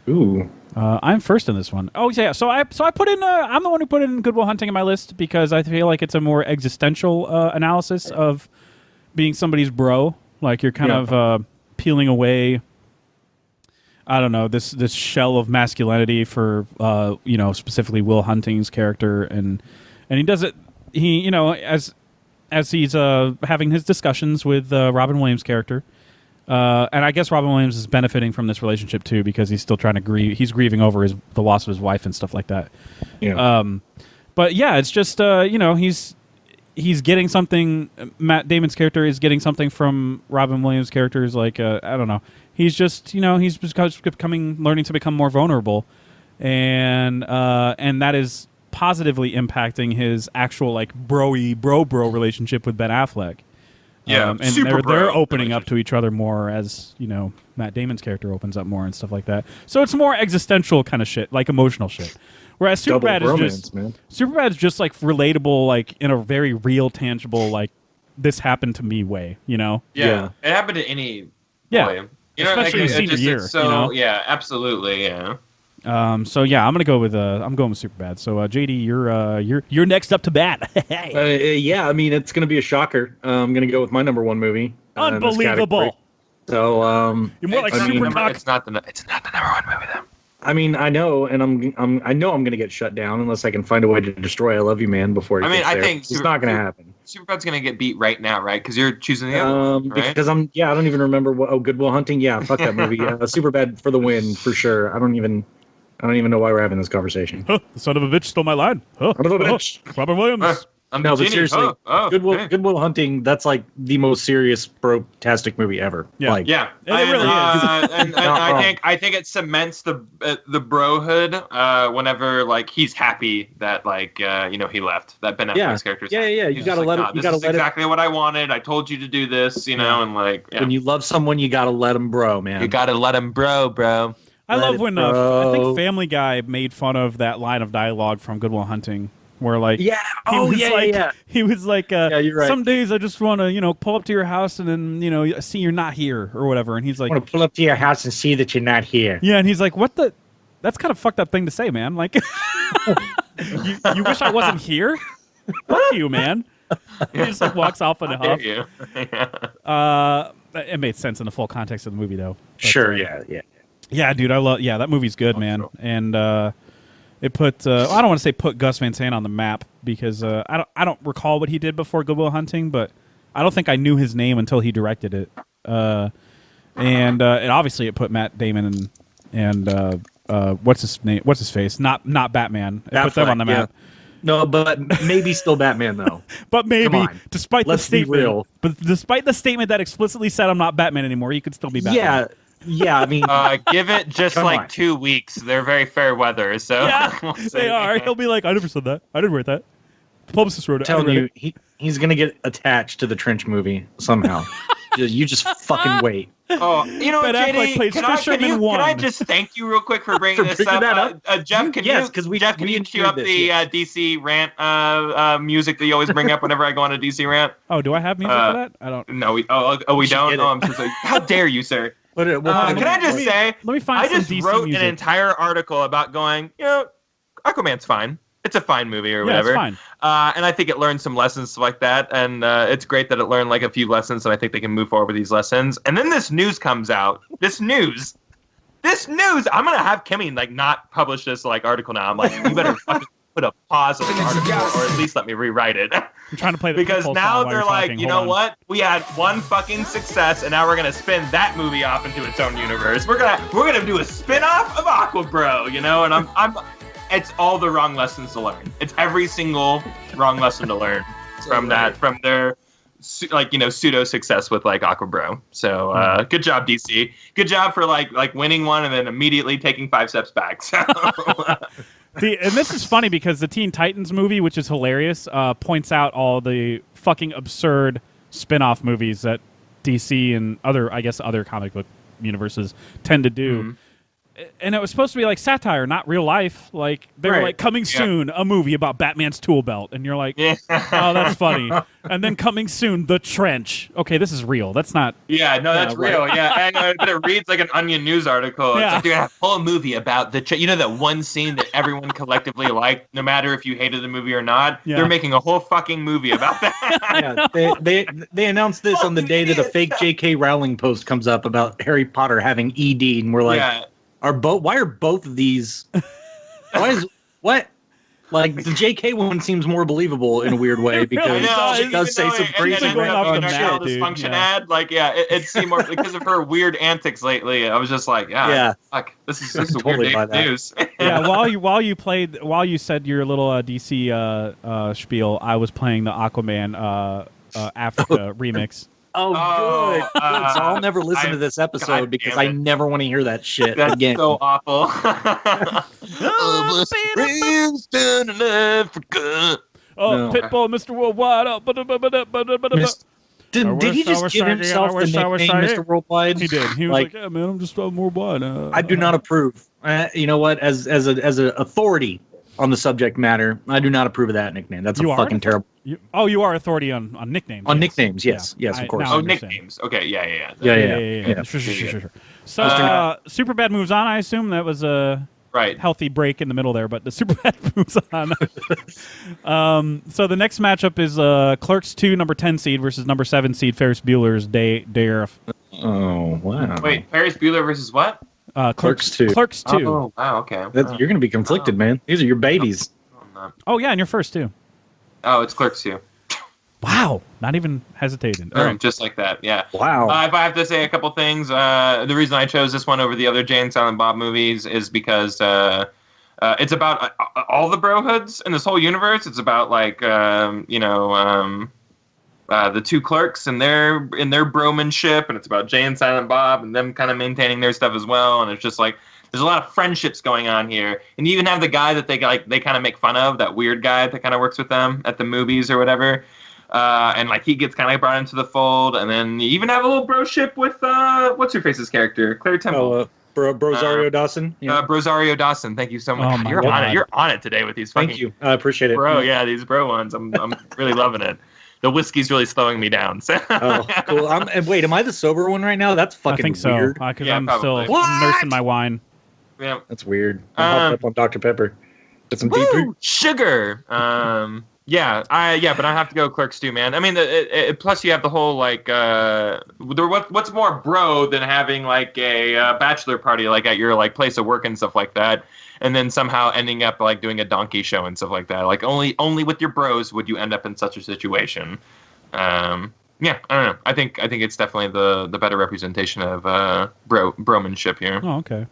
Ooh. I'm first in this one. Oh yeah, so I put in. I'm the one who put in Good Will Hunting in my list because I feel like it's a more existential analysis of being somebody's bro. Like you're kind of peeling away. I don't know this shell of masculinity for specifically Will Hunting's character, and he does it. He as he's having his discussions with Robin Williams' character. And I guess Robin Williams is benefiting from this relationship too because he's still trying to grieve. He's grieving over the loss of his wife and stuff like that. Yeah. But yeah, it's just he's getting something. Matt Damon's character is getting something from Robin Williams' characters. Like I don't know. He's just he's learning to become more vulnerable, and that is positively impacting his actual like bro relationship with Ben Affleck. Yeah, and they're opening up to each other more as Matt Damon's character opens up more and stuff like that. So it's more existential kind of shit, like emotional shit. Whereas Superbad is just like relatable, like in a very real, tangible, like this happened to me way. Yeah. It happened to any boy. Especially senior year. So yeah, absolutely, yeah. So yeah, I'm going with Superbad. So JD, you're next up to bat. Yeah, I mean it's gonna be a shocker. I'm gonna go with my number one movie. Unbelievable. So you're more like Supercock. It's not the number one movie though. I mean, I know, and I know I'm gonna get shut down unless I can find a way to destroy I Love You Man before. I think it's not gonna happen. Superbad's gonna get beat right now, right? Because you're choosing the other one, right? Because I don't even remember Good Will Hunting. Yeah, fuck that movie. Superbad for the win for sure. I don't even know why we're having this conversation. Huh, the son of a bitch stole my line. Huh, son of a bitch. Robin Williams. No, but seriously, Good Will Hunting, that's like the most serious brotastic movie ever. Yeah, like, yeah, it really is. And I think it cements the brohood whenever like he's happy that like he left, that Ben Affleck's character. Yeah. You gotta let it. You gotta let exactly what I wanted. I told you to do this, and like when you love someone, you gotta let them bro, man. You gotta let them bro. I Let love it when I think grow. Family Guy made fun of that line of dialogue from Good Will Hunting, where like Yeah. Oh, yeah. he was like Yeah, you're right. some days I just want to pull up to your house and then see you're not here or whatever, and he's like, I want to pull up to your house and see that you're not here. yeah, and he's like, what the? That's kind of fucked up thing to say, man. Like, you wish I wasn't here? Fuck you, man. He just like walks off in a How huff. dare you? Yeah. It made sense in the full context of the movie, though. But, Sure. Yeah. yeah, dude, I love. Yeah, that movie's good, man. And it put. I don't want to say put Gus Van Sant on the map because I don't recall what he did before Good Will Hunting, but I don't think I knew his name until he directed it. And obviously it put Matt Damon and what's his name? What's his face? Not Batman. It put them on the map. Yeah. No, but maybe still Batman though. But maybe, Come on. despite Let's the be statement, real. but despite the statement that explicitly said I'm not Batman anymore, you could still be Batman. Yeah. I mean, Give it just Come like on. 2 weeks. They're very fair weather, so Yeah, we'll see. they are. He'll be like, I never said that. I didn't write that. The publicist wrote it. I telling didn't write you, he's gonna get attached to the Trench movie somehow. You just fucking wait. Oh, you know what, Ben Affleck JD? plays Fisherman Can I One. just thank you real quick for bringing For this bringing up? that up? Jeff, can Yes, you? 'cause we- Jeff, can we you cue enjoyed up this, the yeah. DC rant music that you always bring up whenever I go on a DC rant? Oh, do I have music for that? I don't. No, we we should don't. get it. Oh, I'm so sorry. How dare you, sir? But Can I just say? Let me find I some just DC wrote music. an entire article about going. Aquaman's fine. It's a fine movie or Yeah, whatever. it's fine. And I think it learned some lessons like that. And it's great that it learned like a few lessons, and I think they can move forward with these lessons. And then this news comes out. This news. I'm gonna have Kimmy like not publish this like article now. I'm like, you better fucking put a pause on the article, or at least let me rewrite it. I'm trying to play the Because Pitbull now song while they're you're like, talking. you Hold know on. what? We had one fucking success, and now we're gonna spin that movie off into its own universe. We're gonna do a spin-off of Aqua Bro, and I'm it's all the wrong lessons to learn. It's every single wrong lesson to learn from their pseudo success with like Aqua Bro. So good job, DC. Good job for like winning one and then immediately taking 5 steps back. So And this is funny because the Teen Titans movie, which is hilarious, points out all the fucking absurd spin-off movies that DC and other comic book universes tend to do. Mm-hmm. And it was supposed to be like satire, not real life. Like they were Right. like coming soon, a movie about Batman's tool belt, and you're like, yeah. oh, that's funny. And then coming soon, The Trench. Okay, this is real. That's not. Yeah, no, that's right. real. Yeah, but it reads like an Onion news article. It's Yeah. like, you're gonna have a whole movie about that one scene that everyone collectively liked, no matter if you hated the movie or not. Yeah. They're making a whole fucking movie about that. Yeah, they announced this on the day that a fake J.K. Rowling post comes up about Harry Potter having ED, and we're like, Yeah. why are both of these? What? Like the J.K. one seems more believable in a weird way because does. it does say some crazy and crap off on the shit. map, dude. dysfunction Yeah. ad. Like, yeah, it seemed more because of her weird antics lately. I was just like, Yeah. fuck, this is a Totally weird day buy of that. news. Yeah, while you said your little DC spiel, I was playing the Aquaman Africa remix. Oh, Oh, good. So I'll never listen to this episode God because damn I it. never want to hear that shit That's again. so awful. Friends down in Africa. Oh, No. Pitbull, Mr. Worldwide. Did he just give himself the nickname Mr. Worldwide? He did. He was like, "Yeah, man, I'm just worldwide." I do not approve. You know what? As an authority on the subject matter, I do not approve of that nickname. That's You a are? fucking terrible. You are authority on nicknames. On yes. nicknames, yes, Yeah. yes, of course. now I Oh, understand. nicknames. Okay, yeah. Yeah. Sure. So, Uh, Superbad moves on. I assume that was a Right. healthy break in the middle there, but the Superbad moves on. So the next matchup is Clerks 2, number 10 seed versus number 7 seed Ferris Bueller's Day Off. Oh wow! Wait, Ferris Bueller versus what? Clerks 2. Clerks 2. Oh, wow, okay. You're going to be conflicted, man. These are your babies. I'm not. Oh yeah, and you're first too. Oh, it's Clerks 2. Wow, not even hesitating. All right. Just like that, yeah. Wow. If I have to say a couple things, the reason I chose this one over the other Jay and Silent Bob movies is because it's about all the brohoods in this whole universe. It's about like the two clerks and their bromanship, and it's about Jay and Silent Bob and them kind of maintaining their stuff as well. And it's just like there's a lot of friendships going on here, and you even have the guy that they kind of make fun of, that weird guy that kind of works with them at the movies or whatever. And like he gets kind of brought into the fold, and then you even have a little broship with what's her face's character, Claire Temple. Brosario Dawson. Yeah. Brosario Dawson. Thank you so much. Oh my You're on God. it. You're on it today with these fucking Thank you. I appreciate it. bro. Yeah, these bro ones. I'm really loving it. The whiskey's really slowing me down. So. Oh, cool. And wait, am I the sober one right now? That's fucking I think so weird. because Yeah, I'm probably. still nursing my wine. Yeah. That's weird. I'm hopped up on Dr. Pepper. Get some deep. Woo! Sugar. Yeah, but I have to go Clerks too, man. I mean, plus you have the whole like, what's more bro than having like a bachelor party like at your like place of work and stuff like that, and then somehow ending up like doing a donkey show and stuff like that. Like only with your bros would you end up in such a situation. Yeah, I don't know. I think it's definitely the better representation of bromanship here. Oh, okay.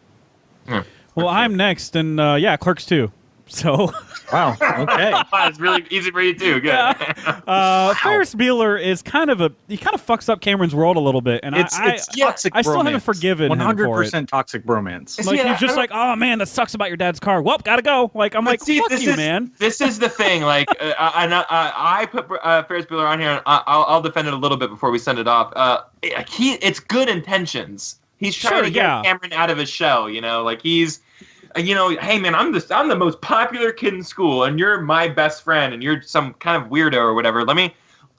Yeah. Well, I'm next, and yeah, Clerks 2. So. Wow. Okay. It's really easy for you too. Good. Ferris Bueller is he kind of fucks up Cameron's world a little bit, and It's toxic. I still haven't forgiven him for it. 100% toxic bromance. Like Yeah, he's just like, oh man, that sucks about your dad's car. Well, gotta go. Like I'm like, fuck you, man. This is the thing. Like, I put Ferris Bueller on here, and I'll defend it a little bit before we send it off. It's good intentions. He's trying to get Cameron out of his shell. You know, like he's. Hey man, I'm the most popular kid in school, and you're my best friend, and you're some kind of weirdo or whatever.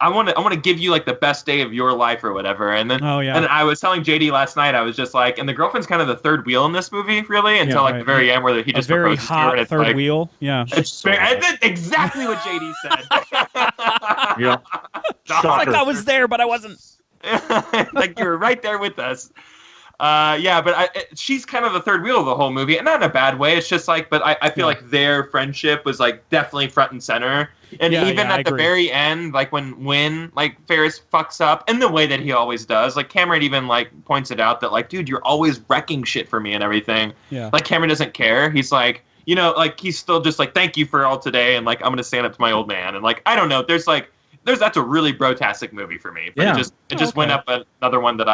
I want to give you like the best day of your life or whatever. And then, and I was telling JD last night, I was just like, and the girlfriend's kind of the third wheel in this movie, really, until the very end where he just very proposes to her, hot and it's third like, wheel. Yeah, it's exactly what JD said. Yeah. it's like I was there, but I wasn't. Like you were right there with us. But she's kind of the third wheel of the whole movie, and not in a bad way. It's just like, but I feel like their friendship was like definitely front and center. And even at the very end, like when like Ferris fucks up in the way that he always does, like Cameron even like points it out that like, dude, you're always wrecking shit for me and everything. Yeah. Like Cameron doesn't care. He's like, like he's still just like, thank you for all today, and like I'm gonna stand up to my old man, and like I don't know, that's a really brotastic movie for me. But it just went up another one that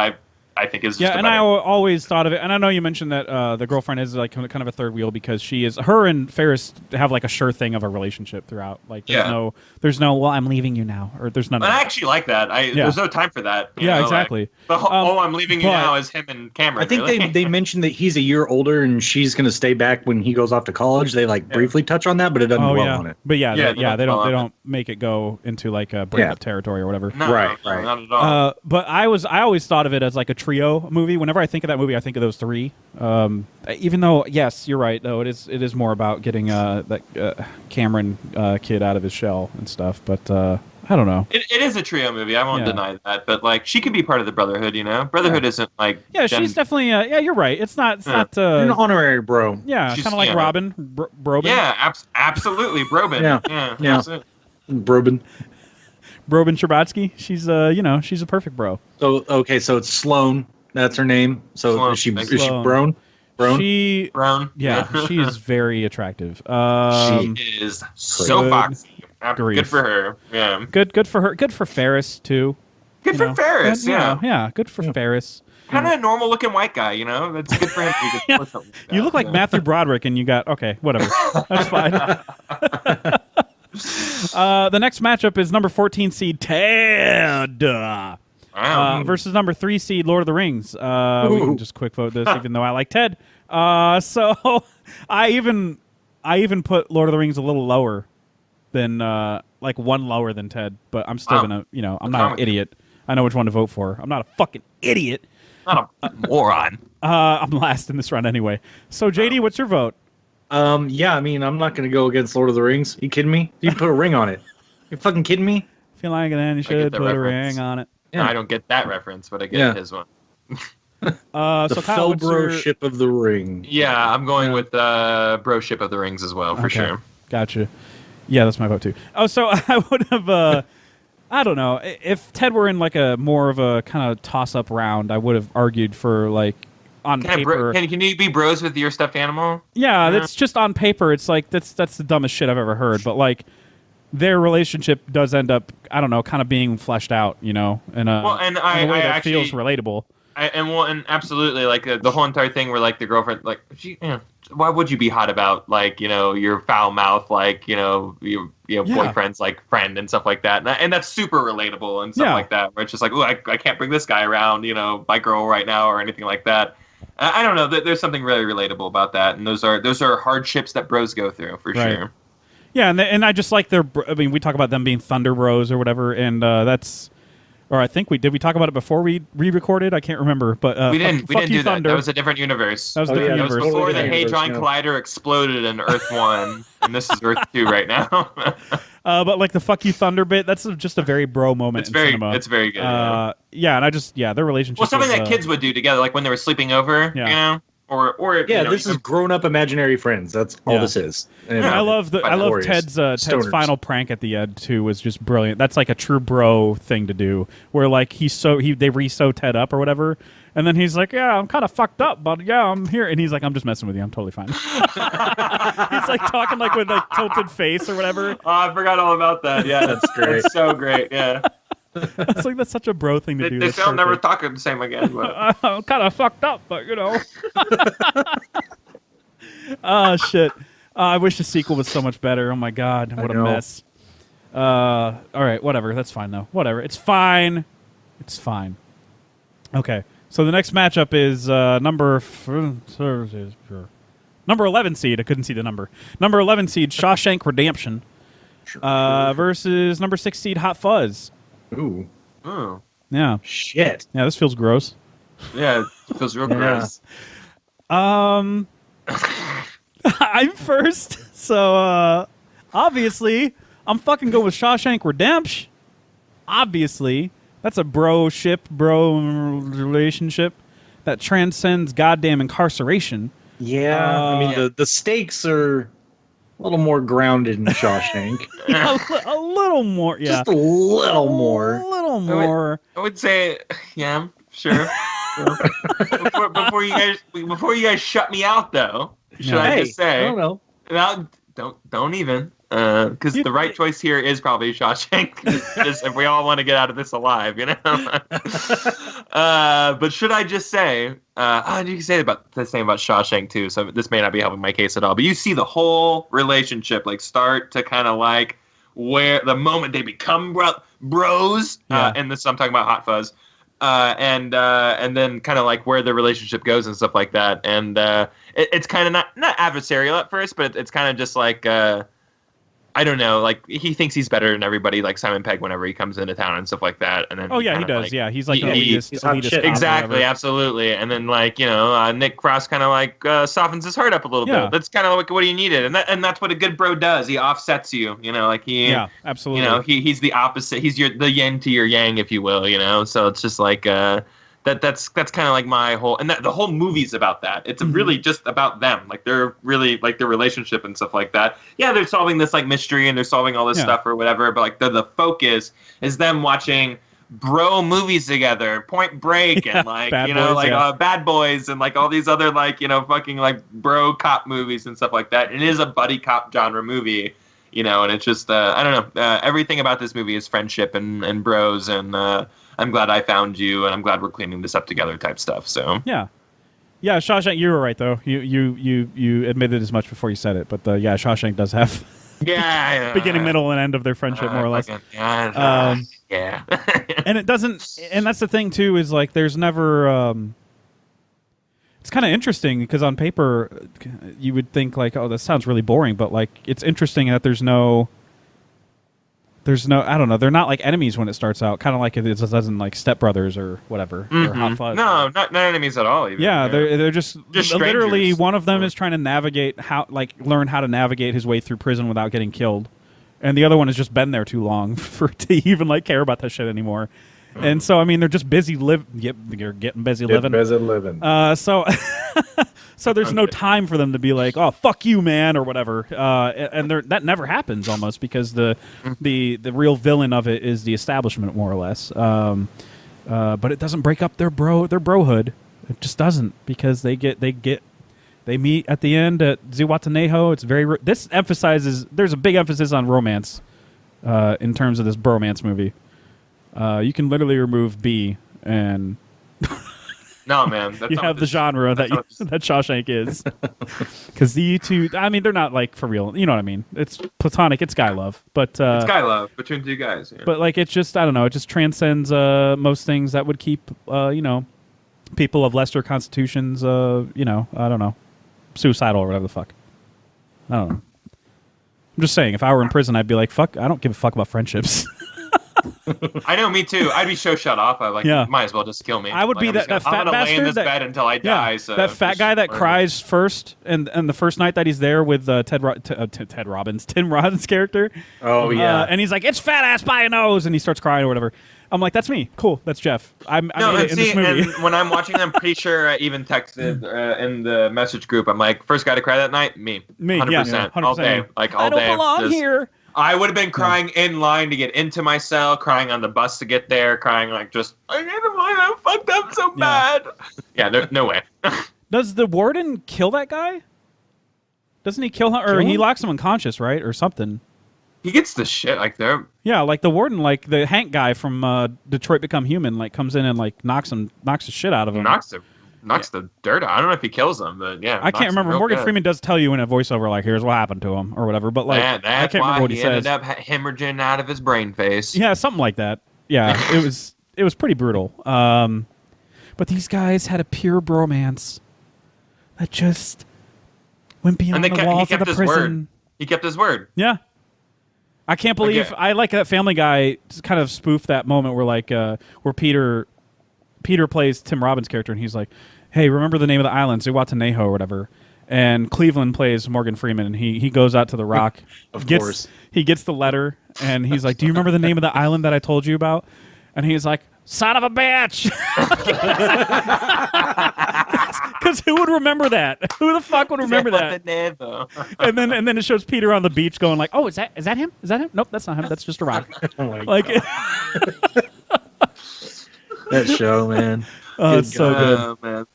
I think is just and I always thought of it, and I know you mentioned that the girlfriend is like kind of a third wheel because her and Ferris have like a sure thing of a relationship throughout. Like there's no well, I'm leaving you now, or there's none. And I actually like that. There's no time for that. Exactly. Like, I'm leaving you now is him and Cameron. I think they mentioned that he's a year older and she's going to stay back when he goes off to college. They like briefly touch on that, but it doesn't dwell on it. But they don't make it go into like a breakup territory or whatever. No, right. Not at all. But I always thought of it as like a trio movie. Whenever I think of that movie, I think of those three. Even though, yes, you're right. Though it is more about getting that Cameron kid out of his shell and stuff. But I don't know. It is a trio movie. I won't deny that. But like, she could be part of the Brotherhood. Brotherhood isn't like. Yeah, she's definitely. You're right. It's not. It's not. An honorary bro. Yeah, kind of like Robin. Brobin. Yeah, absolutely, Brobin. Yeah. Brobin. Brobin Sherbatsky. She's she's a perfect bro. So it's Sloane. That's her name. So Sloane. is she Brown? Brown. Yeah, she is very attractive. She is so foxy. Good for her. Yeah. Good for her. Good for Ferris too. Good for Ferris. Yeah. Good for Ferris. Kind of a normal looking white guy, That's good for him. You look like Matthew Broderick, and you got whatever. That's fine. The next matchup is number 14 seed Ted versus number 3 seed Lord of the Rings. We can just quick vote this, even though I like Ted. So I even put Lord of the Rings a little lower than like one lower than Ted, but I'm still gonna, I'm not an idiot. I know which one to vote for. I'm not a fucking idiot. Not a moron. I'm last in this round anyway. So JD, what's your vote? Yeah, I mean, I'm not gonna go against Lord of the Rings. You kidding me? You put a ring on it. You fucking kidding me? I feel like then you should put a ring on it. Yeah. No, I don't get that reference, but I get his one. The so Kyle, Felbro-ship of the ring. Yeah, I'm going with Bro-ship of the Rings as well, for sure. Gotcha. Yeah, that's my vote too. Oh, so I would have, I don't know, if Ted were in like a more of a kind of toss-up round, I would have argued for like on paper. Can you be bros with your stuffed animal? Yeah, that's just on paper. It's like that's the dumbest shit I've ever heard. But like their relationship does end up, I don't know, kind of being fleshed out, in a way that actually feels relatable. And absolutely, like the whole entire thing where like the girlfriend, like why would you be hot about like your foul mouth, like your boyfriend's like friend and stuff like that, and that's super relatable and stuff like that. Where it's just like, oh, I can't bring this guy around, my girl right now or anything like that. I don't know. There's something really relatable about that, and those are hardships that bros go through for Right. sure. Yeah, and I just like I mean, we talk about them being Thunder Bros or whatever, and that's. Or I think we talk about it before we re-recorded. I can't remember, but We didn't fuck you, do that. Thunder. That was a different universe. That was a Oh, different yeah, That was universe. before the Totally Hadron different universe, Collider exploded in Earth 1, and this is Earth 2 right now. But like the "fuck you, Thunder" bit, that's just a very bro moment It's in very cinema. it's very good. Yeah, and I just their relationship. Well, something was, that kids would do together, like when they were sleeping over, Yeah. you know, or Yeah, you know, this is grown-up imaginary friends. That's all Yeah. this is. And I love glorious. Ted's Stoners. final prank at the end too was just brilliant. That's like a true bro thing to do, where like they re-sew Ted up or whatever, and then he's like, "Yeah, I'm kind of fucked up, but yeah, I'm here," and he's like, "I'm just messing with you. I'm totally fine." He's like talking like with like tilted face or whatever. Oh, I forgot all about that. Yeah, That's great. That's so great. Yeah, It's like that's such a bro thing to do. they That's still never perfect. talk the same again. But I'm kind of fucked up, but you know. Oh shit! I wish the sequel was so much better. Oh my god, what a know. mess. All right, whatever. That's fine though. Whatever. It's fine. It's fine. Okay. So the next matchup is number 11 seed. I couldn't see the number. Number 11 seed Shawshank Redemption versus number 6 seed Hot Fuzz. Ooh, oh, Yeah. shit. Yeah. This feels gross. yeah, it feels real Yeah. gross. I'm first, so obviously I'm fucking going with Shawshank Redemption. Obviously, that's a bro relationship that transcends goddamn incarceration. Yeah, I mean the stakes are a little more grounded in Shawshank. a little more, yeah, Just a little more. a little more. I would say, yeah, sure. before you guys shut me out, though, should Yeah. I Hey, just say? I don't know. Well, don't even, because the right choice here is probably Shawshank. Just if we all want to get out of this alive, you know. But should I just say? You can say the same about Shawshank too. So this may not be helping my case at all. But you see the whole relationship like start to kind of like where the moment they become bros, Yeah. and this I'm talking about Hot Fuzz. And then kind of like where the relationship goes and stuff like that, and it's kind of not adversarial at first, but it's kind of just like I don't know, like he thinks he's better than everybody, like Simon Pegg whenever he comes into town and stuff like that, and then Oh yeah, he kinda, does. like, Yeah, he's like he- an elitist, he's hot elitist shit. cop or exactly, whatever. absolutely, and then like Nick Frost kind of like softens his heart up a little Yeah. bit. That's kind of like what he needed, and that's what a good bro does. He offsets you, like he Yeah, absolutely. he's the opposite. He's the yin to your yang, if you will. So it's just like that's kind of like my whole, and the whole movie's about that. It's really just about them. Like they're really like their relationship and stuff like that. Yeah, they're solving this like mystery and they're solving all this Yeah. stuff or whatever. But like the focus is them watching bro movies together, Point Break, Yeah, and like Bad Boys, yeah. Bad Boys, and like all these other like fucking like bro cop movies and stuff like that. It is a buddy cop genre movie. And it's just I don't know. Everything about this movie is friendship and bros, and I'm glad I found you, and I'm glad we're cleaning this up together type stuff. So Yeah, Shawshank. You were right though. You admitted as much before you said it, but Shawshank does have yeah, beginning, middle, and end of their friendship more or less. Yeah, And it doesn't. And that's the thing too. Is like there's never. It's kind of interesting because on paper, you would think like, oh, this sounds really boring, but like it's interesting that there's no. I don't know. They're not like enemies when it starts out. Kind of like it doesn't like Step Brothers or whatever. Or Hot Fuzz. No, not enemies at all. Even. Yeah, they're just literally strangers. one of them is trying to navigate learn how to navigate his way through prison without getting killed, and the other one has just been there too long to even like care about that shit anymore. And so I mean they're just busy you're getting busy living. So there's no time for them to be like, oh fuck you man or whatever. And that never happens almost because the real villain of it is the establishment more or less. But it doesn't break up their brohood. It just doesn't because they meet at the end at Zihuatanejo. It's this emphasizes there's a big emphasis on romance in terms of this bromance movie. You can literally remove B and No, man. That's you not have what the this- genre that's not what that Shawshank is. Because the two, I mean, they're not like for real. You know what I mean? It's platonic. It's guy love, but It's guy love between two guys. Yeah. but like it's just I don't know. It just transcends most things that would keep people of lesser constitutions, you know, I don't know, suicidal or whatever the fuck. I don't know. I'm just saying, if I were in prison, I'd be like, fuck, I don't give a fuck about friendships. I know, me too. I'd be so shut off. I might as well just kill me. I would be that fat I'm gonna bastard lay in this that, bed until I die. So that fat guy that cries first, and the first night that he's there with Tim Robbins' character. Oh yeah, and he's like, "It's fat ass by a nose," and he starts crying or whatever. I'm like, "That's me. Cool. That's Jeff." I made it in this movie. And when I'm watching them, I'm pretty sure I even texted in the message group. I'm like, first guy to cry that night, me, 100%, 100%. all day, like all I don't day. belong here. I would have been crying in line to get into my cell, crying on the bus to get there, crying like just, I never mind, I fucked up so bad. Yeah, no way. Does the warden kill that guy? Doesn't he kill him? Or he locks him unconscious, right? Or something. He gets the shit, like they're... Yeah, like the warden, like the Hank guy from Detroit Become Human, like comes in and like knocks the shit out of him. Knocks the dirt out. I don't know if he kills him, but yeah. I can't remember. Morgan Freeman does tell you in a voiceover, like, here's what happened to him or whatever. But like, I can't remember what he says. Ended up hemorrhaging out of his brain face. Yeah, something like that. Yeah, it was pretty brutal. But these guys had a pure bromance that just went beyond the walls of the prison. He kept his word. Yeah. I can't believe I like that Family Guy kind of spoofed that moment where like where Peter plays Tim Robbins' character and he's like, "Hey, remember the name of the island, Zihuatanejo or whatever." And Cleveland plays Morgan Freeman and he goes out to the rock. Of course. He gets the letter and he's like, "Do you remember the name of the island that I told you about?" And he's like, "Son of a bitch." Because who would remember that? Who the fuck would remember that? and then it shows Peter on the beach going like, "Oh, is that him? Is that him? Nope, that's not him. That's just a rock." Like that show, man. Oh, it's so good.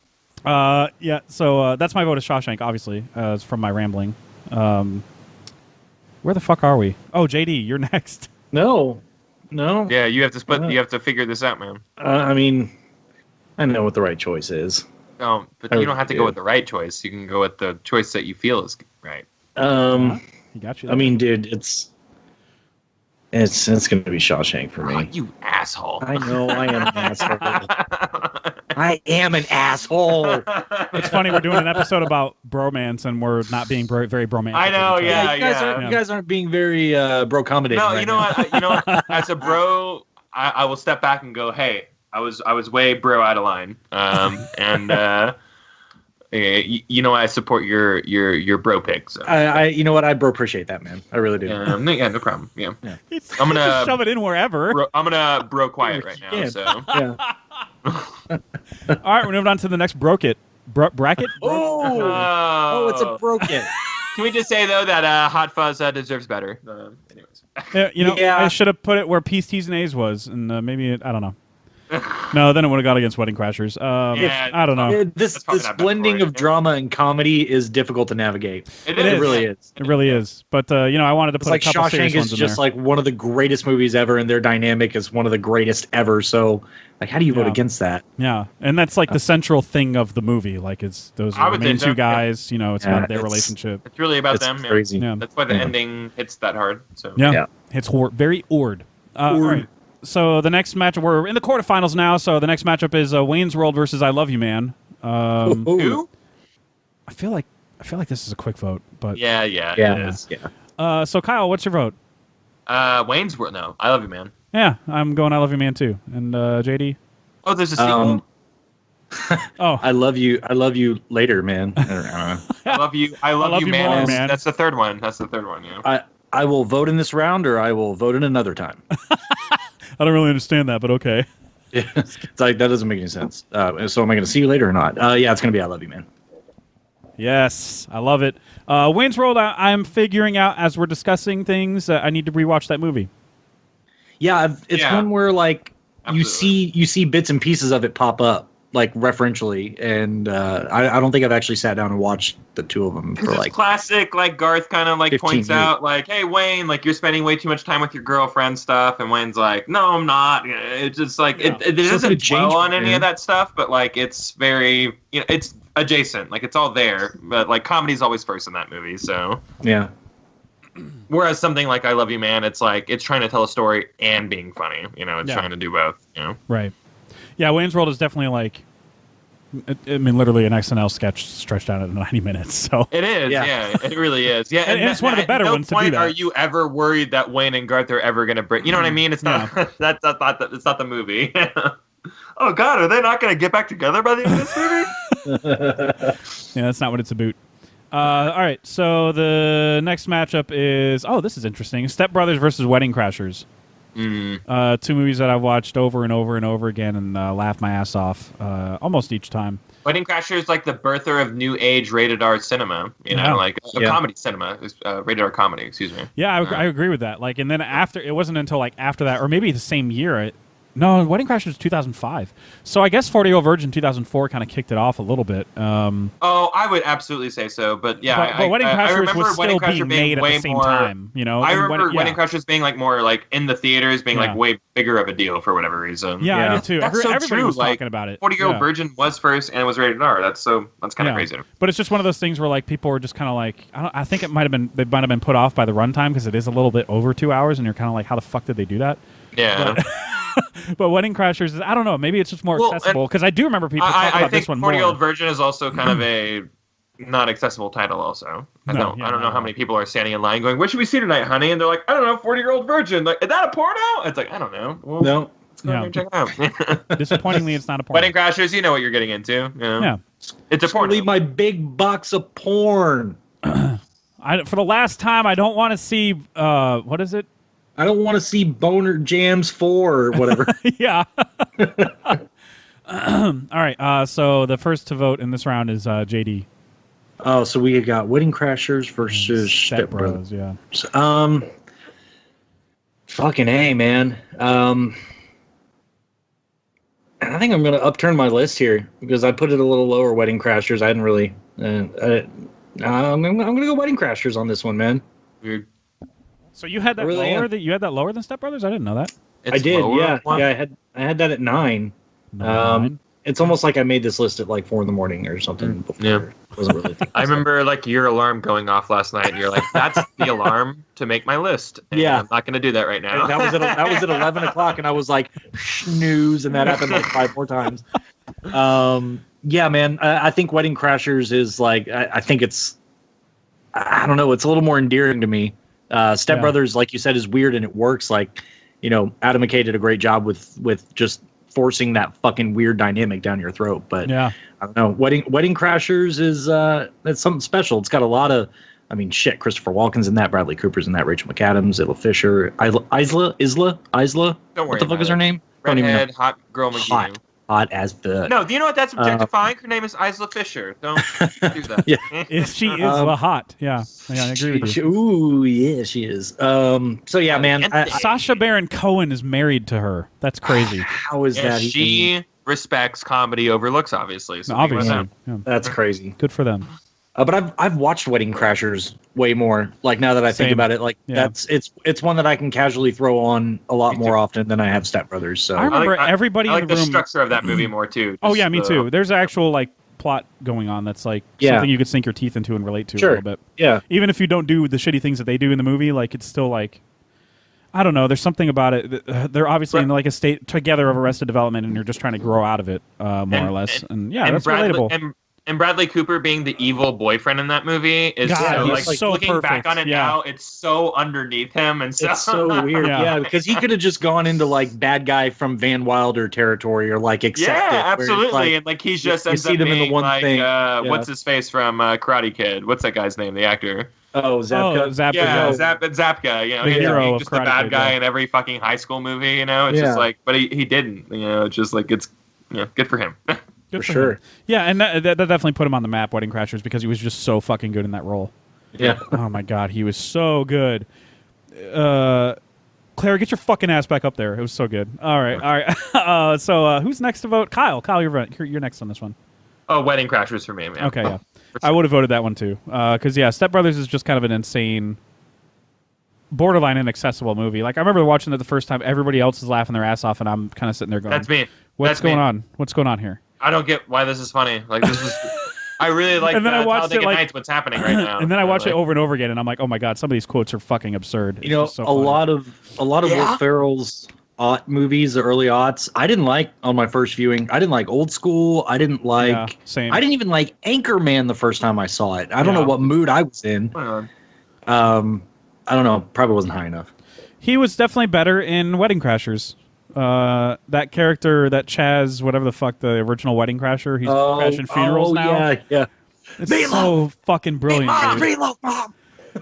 Man. Yeah. So that's my vote of Shawshank. Obviously, it's from my rambling. Where the fuck are we? Oh, JD, you're next. No. Yeah, you have to split. You have to figure this out, man. I mean, I know what the right choice is. No, but you don't have to go with the right choice. You can go with the choice that you feel is right. He got you. I mean, dude, it's going to be Shawshank for me. Oh, you asshole! I know I am an asshole. I am an asshole. It's funny we're doing an episode about bromance and we're not being very bromantic. I know, yeah. You guys aren't being very bro accommodating. No, you know what? You know, as a bro, I will step back and go, hey, I was way bro out of line, you know, I support your bro pick. So. You know what? I bro appreciate that, man. I really do. Yeah, no problem. Yeah. I'm gonna shove it in wherever. I'm gonna bro quiet right now. So. Yeah. All right, we're moving on to the next bracket. Bracket? Oh, it's a broken. Can we just say though that Hot Fuzz deserves better? Anyways. I should have put it where P's, T's, and A's was, and maybe I don't know. No, then it would have gone against Wedding Crashers. I don't know. This blending of drama and comedy is difficult to navigate. It really is. It really is. But I wanted to put a couple serious ones in there. Shawshank is just like one of the greatest movies ever, and their dynamic is one of the greatest ever. So, like, how do you vote against that? Yeah, and that's like the central thing of the movie. Like, those are the main two guys. You know, it's about their relationship. It's really about them. Crazy. Yeah. That's why the ending hits that hard. So it's very Ord. All right. So the next match, we're in the quarterfinals now. So the next matchup is Wayne's World versus I Love You Man. Who? I feel like this is a quick vote, but yeah, it is. Yeah. So Kyle, what's your vote? Wayne's World. No, I Love You Man. Yeah, I'm going I Love You Man too. And JD. Oh, there's a sequel. I love you later, man. I love you. I love you, man. More, man. That's the third one. Yeah. I will vote in this round, or I will vote in another time. I don't really understand that, but okay. Yeah, it's like that doesn't make any sense. So am I going to see you later or not? Yeah, it's going to be I Love You Man. Yes, I love it. Wayne's World, I'm figuring out as we're discussing things. I need to rewatch that movie. Yeah, it's one where like you see bits and pieces of it pop up like referentially, and I don't think I've actually sat down and watched the two of them for like classic. Like Garth kind of like points out like, "Hey Wayne, like you're spending way too much time with your girlfriend stuff," and Wayne's like, "No, I'm not." It's just like it doesn't dwell on any of that stuff, but like it's very it's adjacent. Like it's all there, but like comedy's always first in that movie. So yeah. Whereas something like I Love You Man, it's like it's trying to tell a story and being funny. It's trying to do both. Right. Yeah, Wayne's World is definitely like I mean, literally an SNL sketch stretched out into 90 minutes. So it is, yeah, it really is, yeah. And it's one of the better ones to do that. Are you ever worried that Wayne and Garth are ever going to break? You know what I mean? It's not. That's not it's not the movie. Oh God, are they not going to get back together by the end of this movie? Yeah, that's not what it's about. All right, so the next matchup is this is interesting: Step Brothers versus Wedding Crashers. Two movies that I've watched over and over and over again and laughed my ass off almost each time. Wedding Crashers is like the birther of new age rated R cinema, like comedy cinema, rated R comedy, excuse me. Yeah, I agree with that. Like, and then it wasn't until like after that, or maybe the same year. No, Wedding Crashers was 2005. So I guess 40-Year-Old Virgin 2004 kind of kicked it off a little bit. I would absolutely say so. But yeah, but Wedding Crashers was still being made at the same more, time. I remember Wedding Crashers being like more like in the theaters, being like way bigger of a deal for whatever reason. Yeah, I did too. That's Everybody was like, talking about it. 40-Year-Old Virgin was first and it was rated R. That's kind of crazy. But it's just one of those things where like people were just kind of like, I think they might have been put off by the runtime because it is a little bit over 2 hours, and you're kind of like, how the fuck did they do that? Yeah. But Wedding Crashers, I don't know. Maybe it's just more accessible because I do remember people talking about this one more. I think 40-Year-Old Virgin is also kind of a not accessible title. Also, I don't know how many people are standing in line going, "What should we see tonight, honey?" And they're like, "I don't know, 40-Year-Old Virgin." Like, is that a porno? It's like, I don't know. Well, no. Let's go and check it out. Disappointingly, it's not a porno. Wedding Crashers, you know what you're getting into. Yeah, it's a porno. Leave my big box of porn. For the last time, I don't want to see. What is it? I don't want to see Boner Jams 4 or whatever. Yeah. All right. So the first to vote in this round is JD. Oh, so we got Wedding Crashers versus Step Brothers. Yeah. Fucking A, man. I think I'm going to upturn my list here because I put it a little lower. Wedding Crashers. I didn't really. I'm going to go Wedding Crashers on this one, man. Weird. So you had that lower? You had that lower than Step Brothers? I didn't know that. I did, yeah. Yeah, I had that at 9. It's almost like I made this list at like 4 a.m. or something. Before. Yeah, wasn't really. I remember like your alarm going off last night, and you're like, "That's the alarm to make my list." And yeah, I'm not going to do that right now. That was at 11 o'clock, and I was like, snooze, and that happened like 5 more times. Yeah, man. I think Wedding Crashers is like. I think it's. I don't know. It's a little more endearing to me. Step Brothers, like you said, is weird and it works. Like, Adam McKay did a great job with just forcing that fucking weird dynamic down your throat. But I don't know. Wedding Crashers is it's something special. It's got a lot of, Christopher Walken's in that, Bradley Cooper's in that, Rachel McAdams, Isla Fisher, Isla. Don't worry. What the fuck is her name? Redhead, hot girl McGee. Hot as fuck. No, do you know what that's objectifying? Her name is Isla Fisher. Don't do that. Yeah, she is hot. Yeah, I agree with you. Ooh, yeah, she is. So yeah, man. Sacha Baron Cohen is married to her. That's crazy. How is that? She respects comedy over looks, obviously. So obviously, that's crazy. Good for them. But I've watched Wedding Crashers way more. Like now that I think about it, like it's one that I can casually throw on a lot more often than I have Step Brothers. So I remember everybody in the room. I like the structure of that movie more too. Oh yeah, me too. There's actual like plot going on that's like something you could sink your teeth into and relate to a little bit. Yeah. Even if you don't do the shitty things that they do in the movie, like it's still like. I don't know. There's something about it. They're obviously in like a state together of Arrested Development, and you're just trying to grow out of it, more or less. And that's relatable. And Bradley Cooper being the evil boyfriend in that movie is like so looking perfect. back on it now, it's so underneath him and stuff. It's so weird, because he could have just gone into like bad guy from Van Wilder territory or like accept it. Yeah, absolutely. And like he's just ends up being like what's his face from Karate Kid? What's that guy's name? The actor. Oh, Zapka. Zapka. Yeah, Zapka. You know, he's just the bad guy in every fucking high school movie. You know, it's just like, but he didn't. You know, it's just like it's good for him. Good for sure. Him. Yeah, and that definitely put him on the map, Wedding Crashers, because he was just so fucking good in that role. Yeah. Oh my god, he was so good. Claire, get your fucking ass back up there. It was so good. All right. So who's next to vote? Kyle, you're next on this one. Oh, Wedding Crashers for me, man. Okay, yeah. I would have voted that one too. Because Step Brothers is just kind of an insane, borderline inaccessible movie. Like I remember watching it the first time. Everybody else is laughing their ass off, and I'm kind of sitting there going, "That's me. What's going on? What's going on here?" I don't get why this is funny. Like this is, I really like. And then I watched it like Nights, what's happening right now. And then I watch it over and over again, and I'm like, oh my god, some of these quotes are fucking absurd. You know, a lot of Will Ferrell's movies, the early aughts. I didn't like on my first viewing. I didn't like Old School. I didn't like. Same. I didn't even like Anchorman the first time I saw it. I don't know what mood I was in. I don't know. Probably wasn't high enough. He was definitely better in Wedding Crashers. That character, that Chaz, whatever the fuck, the original Wedding Crasher, he's crashing funerals now. Yeah. It's so fucking brilliant, dude. Reload, Mom.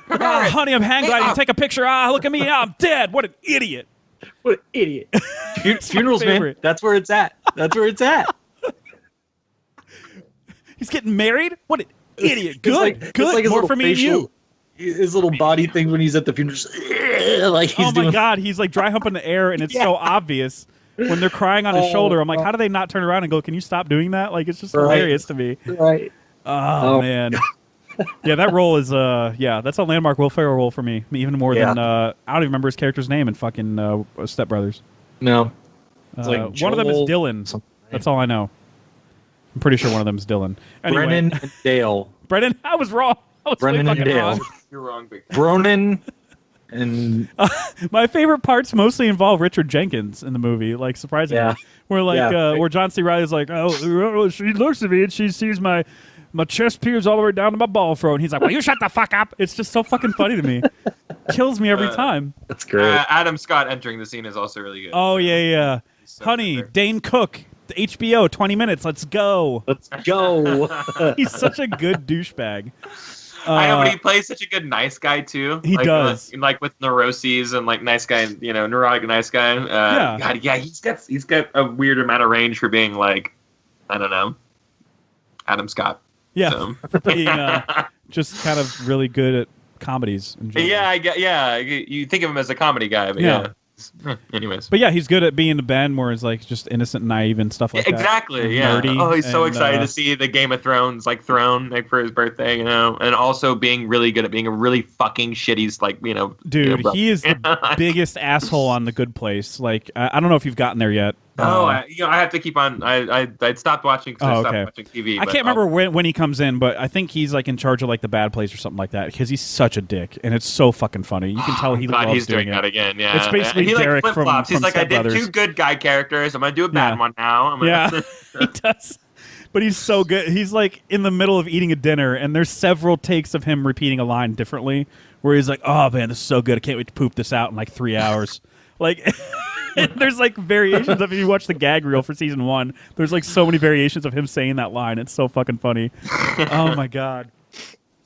Honey, I'm hang gliding. Take a picture. Look at me. I'm dead. What an idiot. What an idiot. Funerals, man. That's where it's at. He's getting married? What an idiot. Good. Good. Like More for me and you. His little body thing when he's at the funeral. Like he's my God. He's like dry humping the air, and it's so obvious. When they're crying on his shoulder, I'm like, how do they not turn around and go, can you stop doing that? Like, it's just hilarious to me. Right. Oh, man. Yeah, that role is, that's a landmark Will Ferrell role for me. Even more than, I don't even remember his character's name in fucking Step Brothers. No. It's like one of them is Dylan. That's all I know. I'm pretty sure one of them is Dylan. Anyway. Brennan and Dale. Brennan? I was wrong. I was Brennan really and Dale. wrong. You're wrong, big. Bronan and my favorite parts mostly involve Richard Jenkins in the movie, like surprisingly. Where where John C. Reilly's like, oh, she looks at me and she sees my chest piers all the way down to my ball throat, and he's like, well, you shut the fuck up. It's just so fucking funny to me. Kills me every time. That's great. Adam Scott entering the scene is also really good. Oh yeah. So Honey, Dane Cook, HBO, 20 minutes. Let's go. He's such a good douchebag. I know, but he plays such a good nice guy too. He does, like with neuroses and like nice guy, neurotic nice guy. God, yeah, he's got a weird amount of range for being like, I don't know, Adam Scott. Yeah, So. being just kind of really good at comedies. In general. Yeah, you think of him as a comedy guy, but yeah. Anyways, but yeah, he's good at being the Ben, where he's like just innocent, and naive, and stuff like that. Exactly, yeah. Nerdy, he's so excited to see the Game of Thrones throne for his birthday, and also being really good at being a really fucking shitty, Dude, he is the biggest asshole on The Good Place. Like, I don't know if you've gotten there yet. I have to keep on. I stopped watching because I stopped watching TV. I can't remember when he comes in, but I think he's like in charge of like the Bad Place or something like that because he's such a dick, and it's so fucking funny. You can tell he loves he's doing it. that again. Yeah, it's basically he Derek from He's like, I did Brothers. 2 good guy characters. I'm gonna do a bad one now. He does. But he's so good. He's like in the middle of eating a dinner, and there's several takes of him repeating a line differently, where he's like, "Oh man, this is so good. I can't wait to poop this out in like 3 hours." Like. There's like variations of, if you watch the gag reel for season 1, there's like so many variations of him saying that line. It's so fucking funny. Oh my God.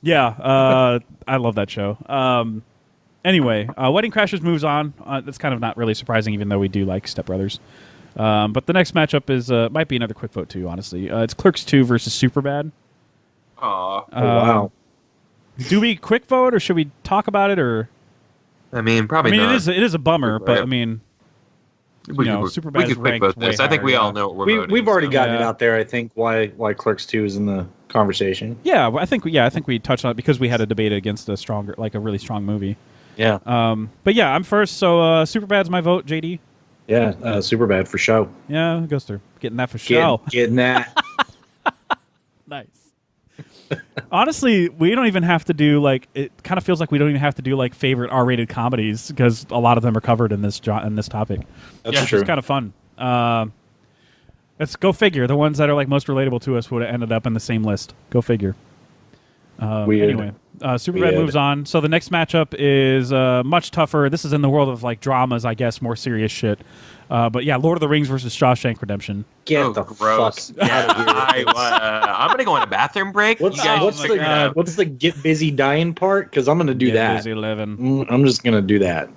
Yeah. I love that show. Anyway, Wedding Crashers moves on. That's kind of not really surprising, even though we do like Step Brothers. But the next matchup is might be another quick vote too, honestly. It's Clerks 2 versus Superbad. Aw. Wow. Do we quick vote, or should we talk about it, or? I mean, probably not. it is a bummer, but I mean, Superbad is ranked vote this. way I think higher, we all know what we're voting. We've already gotten Yeah. it out there. I think why Clerks 2 is in the conversation. Yeah, I think we touched on it because we had a debate against a really strong movie. Yeah. But yeah, I'm first, so Superbad's my vote. JD. Yeah. Superbad for show. Yeah, it goes through. Getting that for show. Getting that. Nice. Honestly, we don't even have to do it kind of feels like we don't even have to do favorite R-rated comedies because a lot of them are covered in this topic. That's true. It's kind of fun. Let's go figure. The ones that are most relatable to us would have ended up in the same list. Go figure. Weird. Anyway, Superbad moves on. So the next matchup is much tougher. This is in the world of dramas, I guess, more serious shit. But yeah, Lord of the Rings versus Shawshank Redemption. Get the gross. fuck out of here. I'm gonna go on a bathroom break. What's the get busy dying part? Because I'm gonna do Get that. busy living. I'm just gonna do that.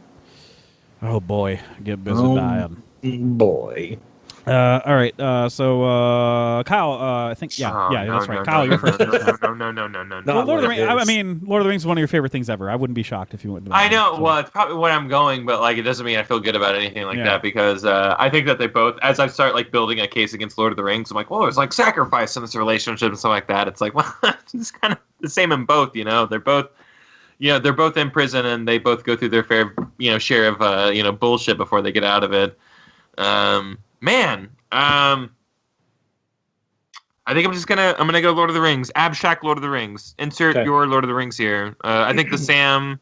Oh boy, get busy dying. Boy. All right. So Kyle, I think that's right. Kyle, you're first. No. Well, Lord of the Rings. I mean, Lord of the Rings is one of your favorite things ever. I wouldn't be shocked if you went. I know. So. Well, it's probably what I'm going, but it doesn't mean I feel good about anything like that because I think that they both. As I start building a case against Lord of the Rings, I'm like, well, there's sacrifice in this relationship and stuff like that. It's well, it's kind of the same in both. They're both. They're both in prison and they both go through their fair, share of bullshit before they get out of it. Man, I think I'm gonna go Lord of the Rings. Abstract Lord of the Rings. Insert your Lord of the Rings here. I think the Sam.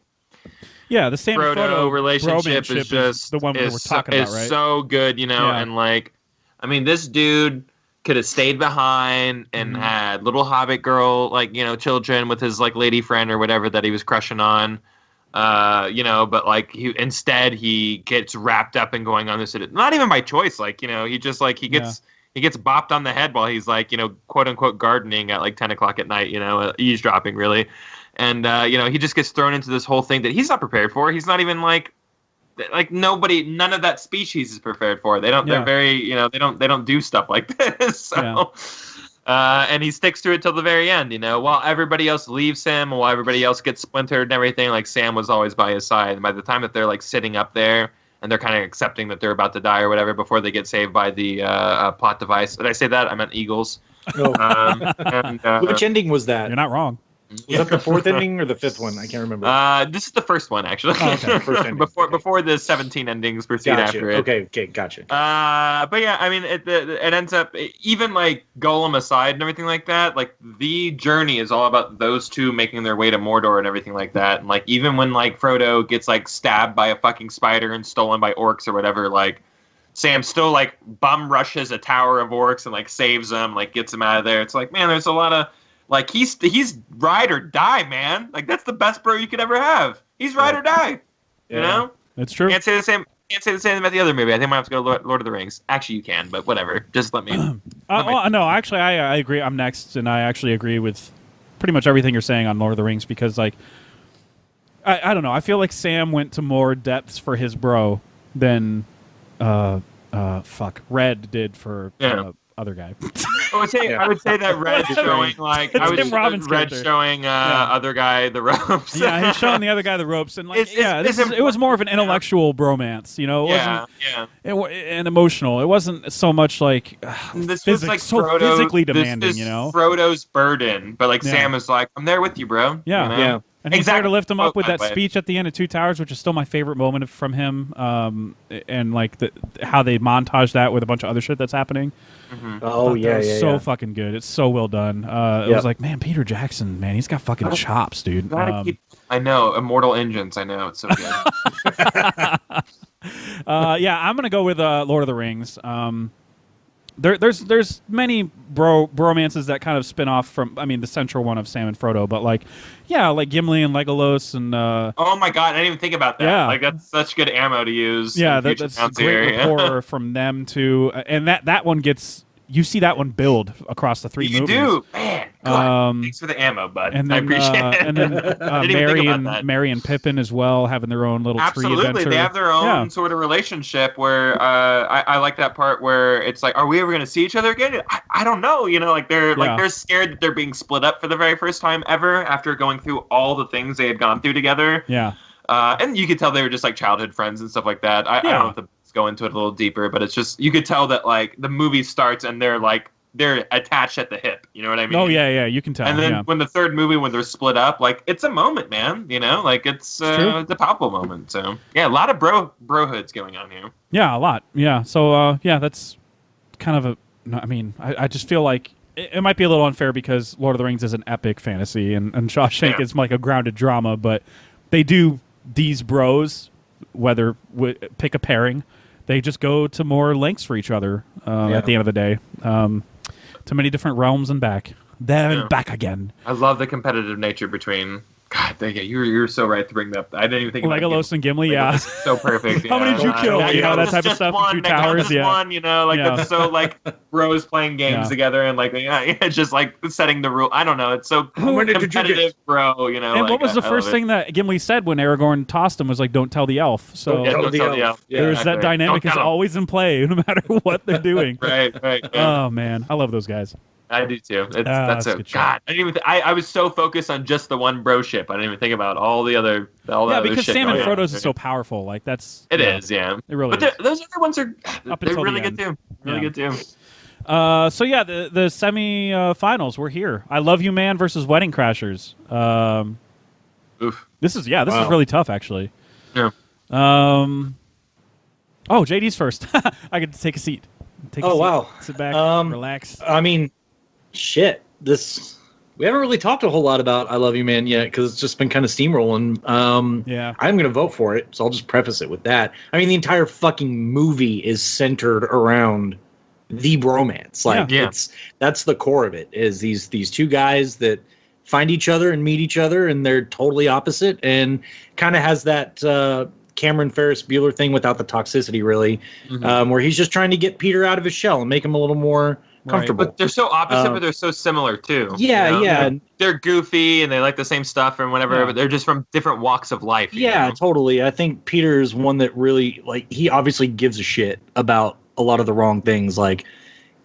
Yeah, the Sam and Frodo Frodo relationship bromance is just the one we were talking about, right? so good, you know, Yeah. and like, I mean, this dude could have stayed behind and had little Hobbit girl, like, you know, children with his like lady friend or whatever that he was crushing on, you know, but like instead he gets wrapped up in going on this, not even by choice, like, you know, he just like he gets bopped on the head while he's like, you know, quote unquote gardening at like 10 o'clock at night, you know, eavesdropping really. And, you know, he just gets thrown into this whole thing that he's not prepared for. He's not even like none of that species is prepared for. They don't, they're very, you know, they don't do stuff like this. So, and he sticks to it till the very end, you know, while everybody else leaves him, while everybody else gets splintered and everything, like Sam was always by his side. And by the time that they're like sitting up there and they're kind of accepting that they're about to die or whatever before they get saved by the plot device. Did I say that? I meant eagles. Oh. And, Which ending was that? You're not wrong. Was that the fourth ending or the fifth one? I can't remember. This is the first one, actually. Oh, okay. First ending. before the 17 endings proceed after it. Okay, gotcha. But yeah, I mean, it ends up, even like Gollum aside and everything like that, like the journey is all about those two making their way to Mordor and everything like that. And like, even when like Frodo gets like stabbed by a fucking spider and stolen by orcs or whatever, like Sam still like bum rushes a tower of orcs and like saves them, like gets him out of there. It's like, man, there's a lot of, like, he's ride or die, man. Like, that's the best bro you could ever have. He's ride or die. You know? That's true. Can't say the same about the other movie. I think I might have to go to Lord of the Rings. Actually, you can, but whatever. Just let me. No, actually, I agree. I'm next, and I actually agree with pretty much everything you're saying on Lord of the Rings because, like, I don't know. I feel like Sam went to more depths for his bro than Red did for other guy. I would say that Red showing like Red showing other guy the ropes. Yeah, he's showing the other guy the ropes, and like it was more of an intellectual bromance, you know. It wasn't, and emotional. It wasn't so much like this was like so physically demanding, you know. Frodo's burden, but like Sam is like, I'm there with you, bro. Yeah, you know? yeah. And he's there to lift him up with that way. speech at the end of Two Towers, which is still my favorite moment from him. And like how they montage that with a bunch of other shit that's happening. Mm-hmm. Oh yeah, so fucking good. It's so well done. It was like, man, Peter Jackson, man, he's got fucking chops, dude. I know, Immortal Engines. I know, it's so good. Yeah, I'm gonna go with Lord of the Rings. There's many bromances that kind of spin off from, I mean, the central one of Sam and Frodo, but like, yeah, like Gimli and Legolas and. Oh my god, I didn't even think about that. Yeah. Like that's such good ammo to use. Yeah, that's great rapport from them too, and that one gets. You see that one build across the three movies. You do, man. God, thanks for the ammo, bud. And then, I appreciate it. And then Merry and Pippin as well, having their own little tree adventure. Absolutely, they have their own sort of relationship where I like that part where it's like, are we ever going to see each other again? I don't know. You know, like they're scared that they're being split up for the very first time ever after going through all the things they had gone through together. Yeah. And you could tell they were just like childhood friends and stuff like that. I don't know if the go into it a little deeper, but it's just you could tell that like the movie starts and they're attached at the hip. You know what I mean? Oh yeah, you can tell. And then when the third movie, when they're split up, like it's a moment, man. You know, like it's a palpable moment. So yeah, a lot of brohoods going on here. Yeah, a lot. Yeah. So that's kind of I mean, I just feel like it might be a little unfair because Lord of the Rings is an epic fantasy and Shawshank is like a grounded drama, but they do these bros, whether pick a pairing. They just go to more lengths for each other at the end of the day. To many different realms and back. Then back again. I love the competitive nature between... God, you're so right to bring that up. I didn't even think about Legolas and Gimli, yeah. So perfect. How many did you kill? That type of stuff in Two Towers, one, you know, like that's so like bros playing games together and like it's just like setting the rule. I don't know. It's so competitive, bro. You know. And like, what was the first thing that Gimli said when Aragorn tossed him was like, "Don't tell the elf." So don't tell the elf. Yeah, there's that dynamic is always in play, no matter what they're doing. Right. Oh man, I love those guys. I do too. That's a God. I didn't even. I was so focused on just the one bro ship. I didn't even think about all the other. Because Sam and Frodo's is so powerful. Like that's. It is. Yeah. It really. But those other ones are. They're really good too. Really good too. So yeah, the semi-finals. We're here. I Love You Man versus Wedding Crashers. Oof. This is really tough actually. Yeah. Oh, JD's first. I get to take a seat. Wow. Sit back, relax. I mean, shit. This We haven't really talked a whole lot about I Love You Man yet because it's just been kind of steamrolling. Yeah. I'm going to vote for it, so I'll just preface it with that. I mean, the entire fucking movie is centered around the bromance. Like, that's the core of it, is these two guys that find each other and meet each other, and they're totally opposite, and kind of has that Cameron Ferris Bueller thing without the toxicity, really, where he's just trying to get Peter out of his shell and make him a little more comfortable. But they're so opposite, but they're so similar too. Yeah, you know? yeah. They're goofy and they like the same stuff and whatever, but they're just from different walks of life. Yeah, totally. I think Peter is one that really, like, he obviously gives a shit about a lot of the wrong things, like,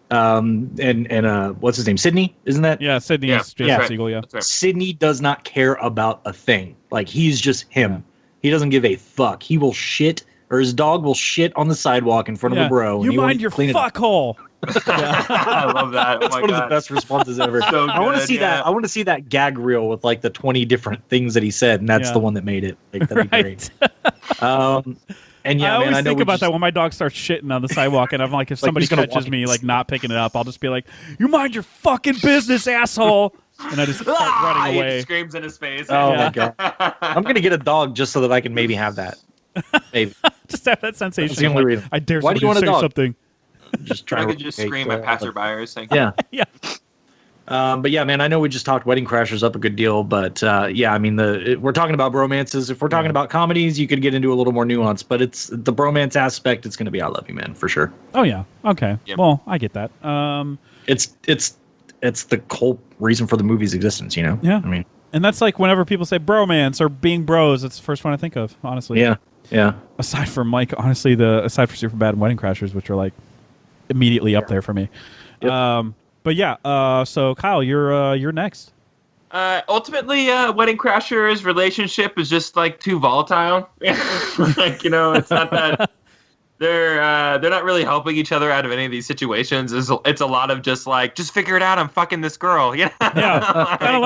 and what's his name? Sidney, isn't that? Yeah, Sidney is Jason Segel. Yeah, That's right. Sidney does not care about a thing. Like, he's just him. Yeah. He doesn't give a fuck. He will shit, or his dog will shit on the sidewalk in front of a bro. You mind your fuckhole. I love that. That's one of the best responses ever. So I want to good, see that. I want to see that gag reel with like the 20 different things that he said, and that's the one that made it. Like, that'd be great. And yeah, I always man, think about that when my dog starts shitting on the sidewalk, and I'm like, if somebody catches me like not picking it up, I'll just be like, "You mind your fucking business, asshole!" And I just start running away. He screams in his face. Oh my god! I'm gonna get a dog just so that I can maybe have that. Maybe just have that sensation. That's the only reason. I dare Why do somebody you want to a say dog? something. Just I try could just scream at passerbyers. Saying, Yeah, Yeah. but yeah, man, I know we just talked Wedding Crashers up a good deal, but yeah, I mean, we're talking about bromances. If we're talking about comedies, you could get into a little more nuance, but it's the bromance aspect. It's going to be I Love You Man for sure. Oh yeah. Okay. Yep. Well, I get that. It's the whole reason for the movie's existence, you know? Yeah. I mean, And that's like whenever people say bromance or being bros, it's the first one I think of, honestly. yeah. Aside from Mike, honestly, aside for Superbad and Wedding Crashers, which are like immediately up there for me. Yep. But yeah, so Kyle, you're next. Ultimately, Wedding Crashers' relationship is just like too volatile. Like, it's not that they're not really helping each other out of any of these situations. It's a lot of just like, just figure it out. I'm fucking this girl. Yeah, kind of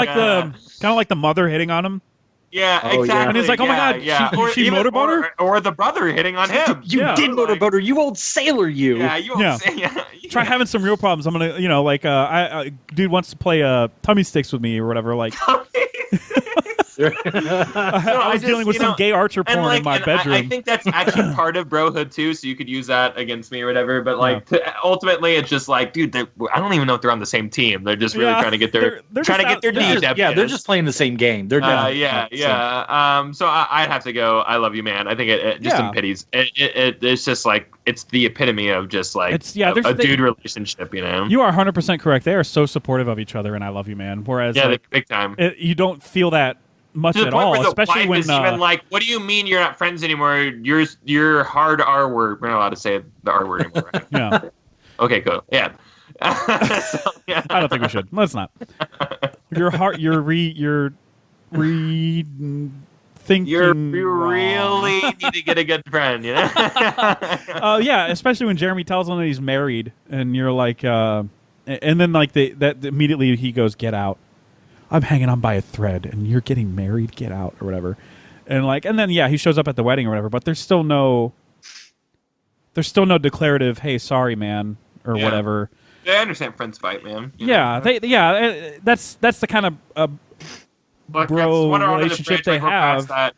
like the mother hitting on him. Yeah, Oh, exactly. yeah. And it's like, oh my God, she even- motorboat her? or the brother hitting on him. You did motorboat her, you old sailor, you. Yeah, you won't say. Yeah. Try having some real problems. I'm gonna, like, dude wants to play tummy sticks with me or whatever. Like, I was dealing with some gay Archer porn in my bedroom. I think that's actually part of brohood too, so you could use that against me or whatever. But like, ultimately, it's just like, dude, I don't even know if they're on the same team. They're just really trying to get their needs. Yeah, they're just playing the same game. They're yeah. So I'd have to go. I Love You Man. I think it just epitomes. It's just like it's the epitome of just like a dude relationship. You are 100% correct. They are so supportive of each other, and I Love You Man. Whereas, like, big time. You don't feel that much at all, especially when even like, what do you mean you're not friends anymore? You're hard R word. We're not allowed to say the R word anymore. Right? Yeah. Okay, cool. Yeah. I don't think we should. Let's not. Your heart. You're thinking. You really need to get a good friend. Yeah, especially when Jeremy tells him that he's married, and you're like, and then like that immediately he goes, "Get out. I'm hanging on by a thread, and you're getting married. Get out," or whatever. And then he shows up at the wedding or whatever, but there's still no declarative, "Hey, sorry, man," or whatever. I understand friends fight, man. That's the kind of bro relationship they have.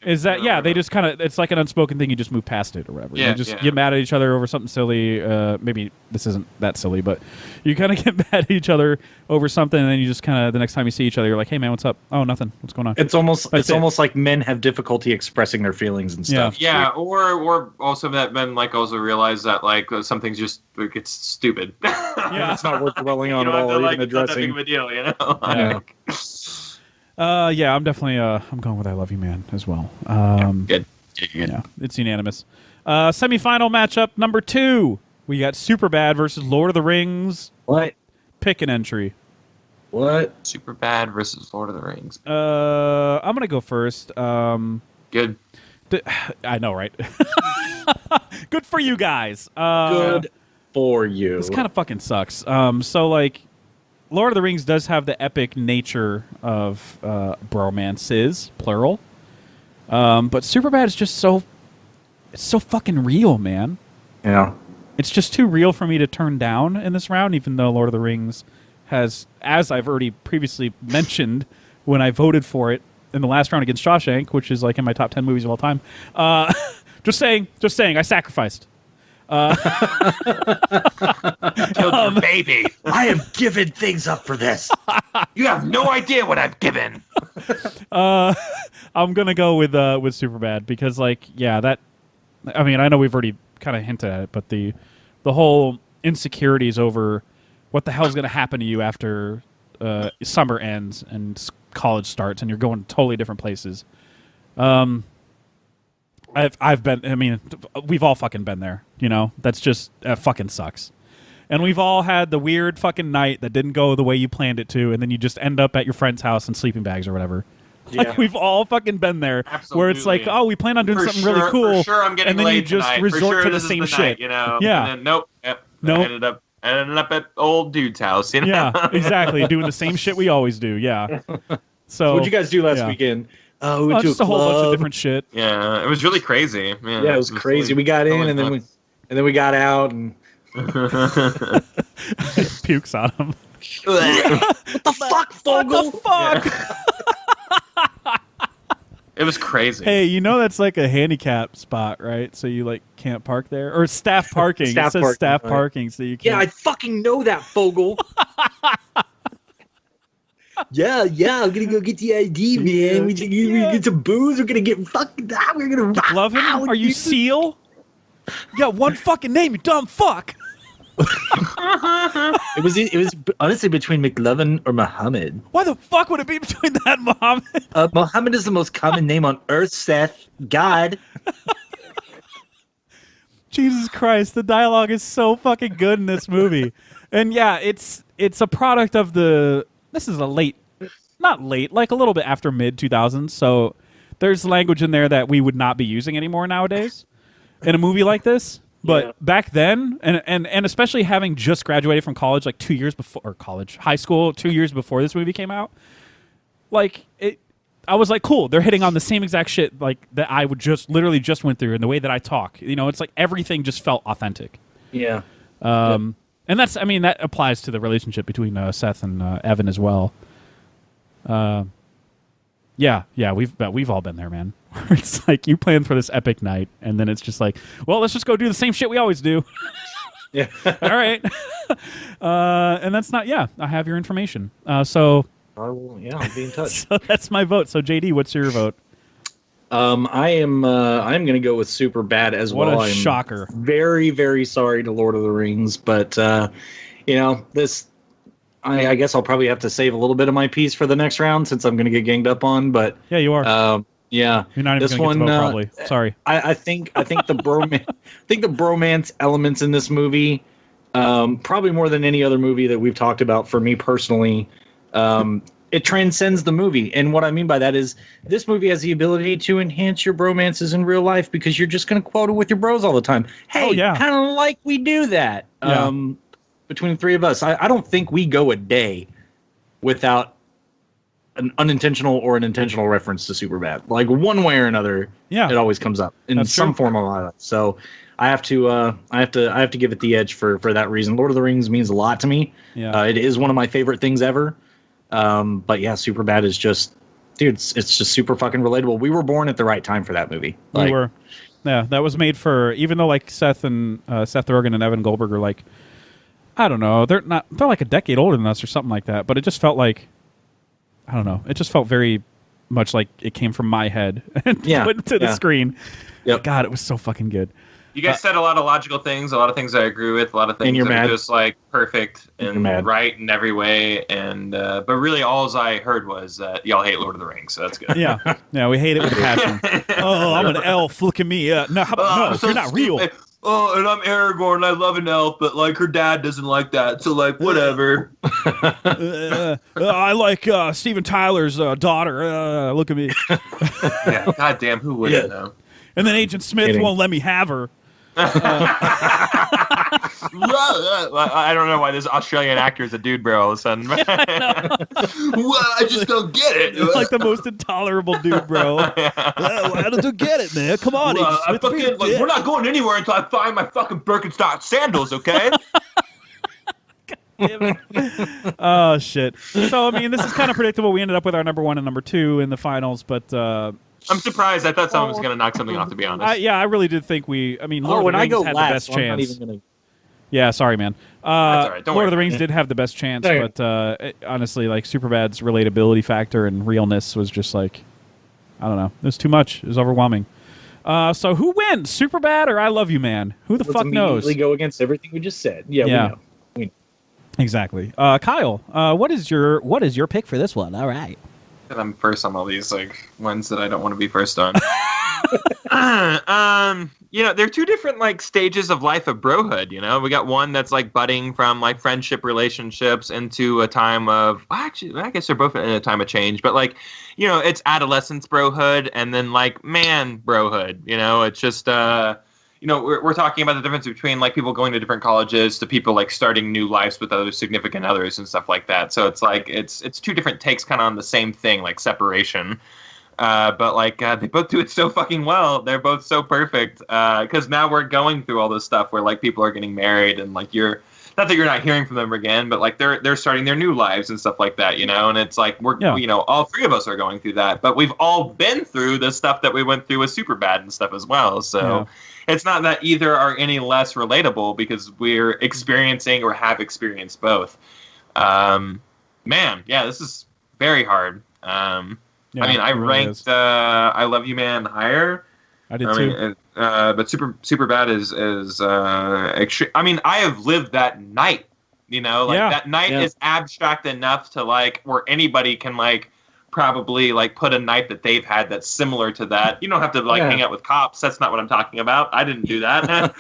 Is that they just kind of, it's like an unspoken thing, you just move past it or whatever. You just get mad at each other over something silly. Maybe this isn't that silly, but you kind of get mad at each other over something, and then you just kind of, the next time you see each other, you're like, "Hey man, what's up?" "Oh, nothing. What's going on?" It's almost like men have difficulty expressing their feelings and stuff. Yeah, or also that men like also realize that like something's just like, it's stupid. Yeah, it's not worth dwelling on at all or even addressing. It's not that big of a deal, you know. I'm definitely I'm going with I Love You Man as well. Good. Yeah, it's unanimous. Semi-final matchup number 2. We got Superbad versus Lord of the Rings. What? Pick an entry. What? Superbad versus Lord of the Rings. I'm gonna go first. Good. I know, right? Good for you guys. Good for you. This kind of fucking sucks. So like, Lord of the Rings does have the epic nature of bromances, plural. But Superbad is just it's so fucking real, man. Yeah. It's just too real for me to turn down in this round, even though Lord of the Rings has, as I've already previously mentioned when I voted for it in the last round against Shawshank, which is like in my top 10 movies of all time. Just saying, I sacrificed. Killed your baby. I have given things up for this. You have no idea what I've given. I'm gonna go with Superbad because, like, yeah, that. I mean, I know we've already kind of hinted at it, but the whole insecurities over what the hell's gonna happen to you after summer ends and college starts, and you're going to totally different places. I've been. I mean, we've all fucking been there. You know, that's just fucking sucks. And we've all had the weird fucking night that didn't go the way you planned it to, and then you just end up at your friend's house in sleeping bags or whatever. Yeah. Like, we've all fucking been there, Absolutely. where it's like, oh, we plan on doing something really cool, For sure, I'm getting and then late you just tonight. resort to the this is same the shit. Night, you know? Yeah. And then, nope. Yep. Nope. I ended up at old dude's house. You know? Yeah, exactly, doing the same shit we always do. Yeah. So What'd you guys do last yeah. weekend? We Oh, went to just a whole bunch of different shit. Yeah, it was really crazy. Yeah, it was crazy. We got in, and then we got out, and Pukes on him. What the fuck, Fogel? What the fuck? It was crazy. Hey, you know that's like a handicap spot, right? So you like can't park there, or staff parking. Staff it says parking, staff right. parking, so you can't. Yeah, I fucking know that, Fogel. yeah, I'm gonna go get the ID, man. We get some booze. We're gonna get fucking. We're gonna rock Love him? out, Are you dude. Seal? You got one fucking name, you dumb fuck. It was honestly between McLovin or Muhammad. Why the fuck would it be between that and Muhammad? Muhammad is the most common name on earth, Seth. God. Jesus Christ, the dialogue is so fucking good in this movie. And yeah, it's a product of this is not late, like a little bit after mid 2000s. So there's language in there that we would not be using anymore nowadays in a movie like this. But Yeah. back then, and especially having just graduated from college, like 2 years before, or high school, 2 years before this movie came out, like I was like, cool, they're hitting on the same exact shit like that I would literally just went through, and the way that I talk, you know, it's like everything just felt authentic. yeah. And that's, I mean, that applies to the relationship between Seth and Evan as well. Yeah, we've all been there, man. It's like you plan for this epic night, and then it's just like, well, let's just go do the same shit we always do. Yeah. All right. And that's not. Yeah, I have your information. So I'll be in touch. so that's my vote. So JD, what's your vote? I'm gonna go with Superbad as What well. a I'm shocker. very, very sorry to Lord of the Rings, but you know, this I guess I'll probably have to save a little bit of my piece for the next round since I'm gonna get ganged up on. But Yeah, you are. yeah, You're not even this going to one vote, probably. Sorry. I think the the bromance elements in this movie, probably more than any other movie that we've talked about for me personally, it transcends the movie. And what I mean by that is this movie has the ability to enhance your bromances in real life because you're just going to quote it with your bros all the time. Hey, Oh, yeah. kind of like we do that Yeah. between the three of us. I don't think we go a day without an unintentional or an intentional reference to Superbad. Like one way or another, Yeah. it always comes up in That's some true. form of my life. So I have to give it the edge for that reason. Lord of the Rings means a lot to me. Yeah. It is one of my favorite things ever. But yeah, Superbad is just, dude, it's just super fucking relatable. We were born at the right time for that movie. We were. Yeah, that was made for, even though like Seth Rogen and Evan Goldberg are like, I don't know, they're like a decade older than us or something like that, but it just felt like, I don't know, it just felt very much like it came from my head and put to the screen. Yep. God, it was so fucking good. You guys said a lot of logical things, a lot of things I agree with, a lot of things you're that mad. are just like perfect and mad. right in every way. And but really, all I heard was that y'all hate Lord of the Rings, so that's good. Yeah, we hate it with a passion. Oh, I'm an elf. Look at me. No, I'm so you're not real. stupid. Oh, and I'm Aragorn. I love an elf, but like her dad doesn't like that. So like, whatever. I like Steven Tyler's daughter. Look at me. Yeah, goddamn, who wouldn't know? And then Agent Smith Kidding. won't let me have her. I don't know why this Australian actor is a dude bro all of a sudden. Well, I just don't get it. You're like the most intolerable dude, bro. Why don't you get it, man? Come on, Well, Agent I Smith. be a fucking, we're dick. not going anywhere until I find my fucking Birkenstock sandals, okay? damn it. Oh shit. So I mean, this is kind of predictable. We ended up with our number 1 and number 2 in the finals, but I'm surprised. I thought someone was going to knock something off, to be honest. I really did think we. I mean, Lord when of the I Rings go had last, the best so I'm not chance. even gonna. Yeah, sorry, man. That's all right. Don't Lord worry of the about Rings it. did have the best chance, There. but honestly, like Superbad's relatability factor and realness was just like, I don't know, it was too much. It was overwhelming. So who wins, Superbad or I Love You Man? Who the Let's fuck knows? immediately go against everything we just said. Yeah, Yeah. we know. We know. Exactly. Kyle, what is your pick for this one? All right. I'm first on all these like ones that I don't want to be first on. They're two different like stages of life of brohood. You know, we got one that's like budding from like friendship relationships into a time of actually, I guess they're both in a time of change, but like, you know, it's adolescence brohood and then like man brohood. You know, it's just we're talking about the difference between like people going to different colleges to people like starting new lives with other significant others and stuff like that. So it's like it's two different takes kind of on the same thing, like separation. But like they both do it so fucking well. They're both so perfect. Because now we're going through all this stuff where like people are getting married and like you're not that you're not hearing from them again, but like they're starting their new lives and stuff like that, you know. And it's like all three of us are going through that, but we've all been through the stuff that we went through with Superbad and stuff as well. So. Yeah. It's not that either are any less relatable because we're experiencing or have experienced both. This is very hard. I ranked I Love You Man higher. I did too. But Superbad is extreme. I mean, I have lived that night. You know, like that night is abstract enough to like where anybody can like probably like put a night that they've had that's similar to that. You don't have to like hang out with cops. That's not what I'm talking about. I didn't do that.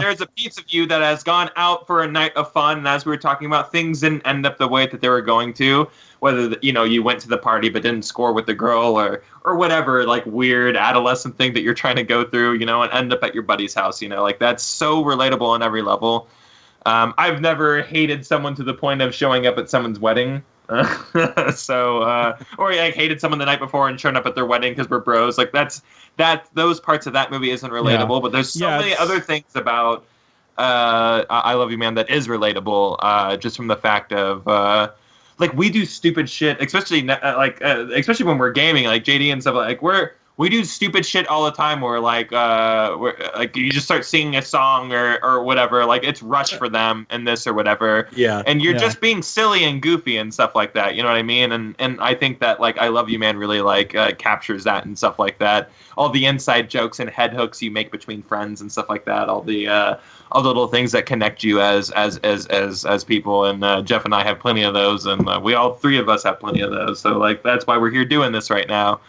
There's a piece of you that has gone out for a night of fun, and as we were talking about, things didn't end up the way that they were going to. Whether you went to the party but didn't score with the girl, or whatever like weird adolescent thing that you're trying to go through, you know, and end up at your buddy's house. You know, like that's so relatable on every level. I've never hated someone to the point of showing up at someone's wedding. Or I hated someone the night before and showing up at their wedding because we're bros. Like those parts of that movie isn't relatable, but there's so many other things about I Love You Man that is relatable, just from the fact of like we do stupid shit, especially especially when we're gaming, like JD and stuff. Like we do stupid shit all the time where we're like you just start singing a song or whatever, like it's Rush for them and this or whatever. Yeah. And you're just being silly and goofy and stuff like that. You know what I mean? And I think that like I Love You Man really like captures that and stuff like that. All the inside jokes and head hooks you make between friends and stuff like that. All the little things that connect you as people. And Jeff and I have plenty of those, and we all three of us have plenty of those. So like that's why we're here doing this right now.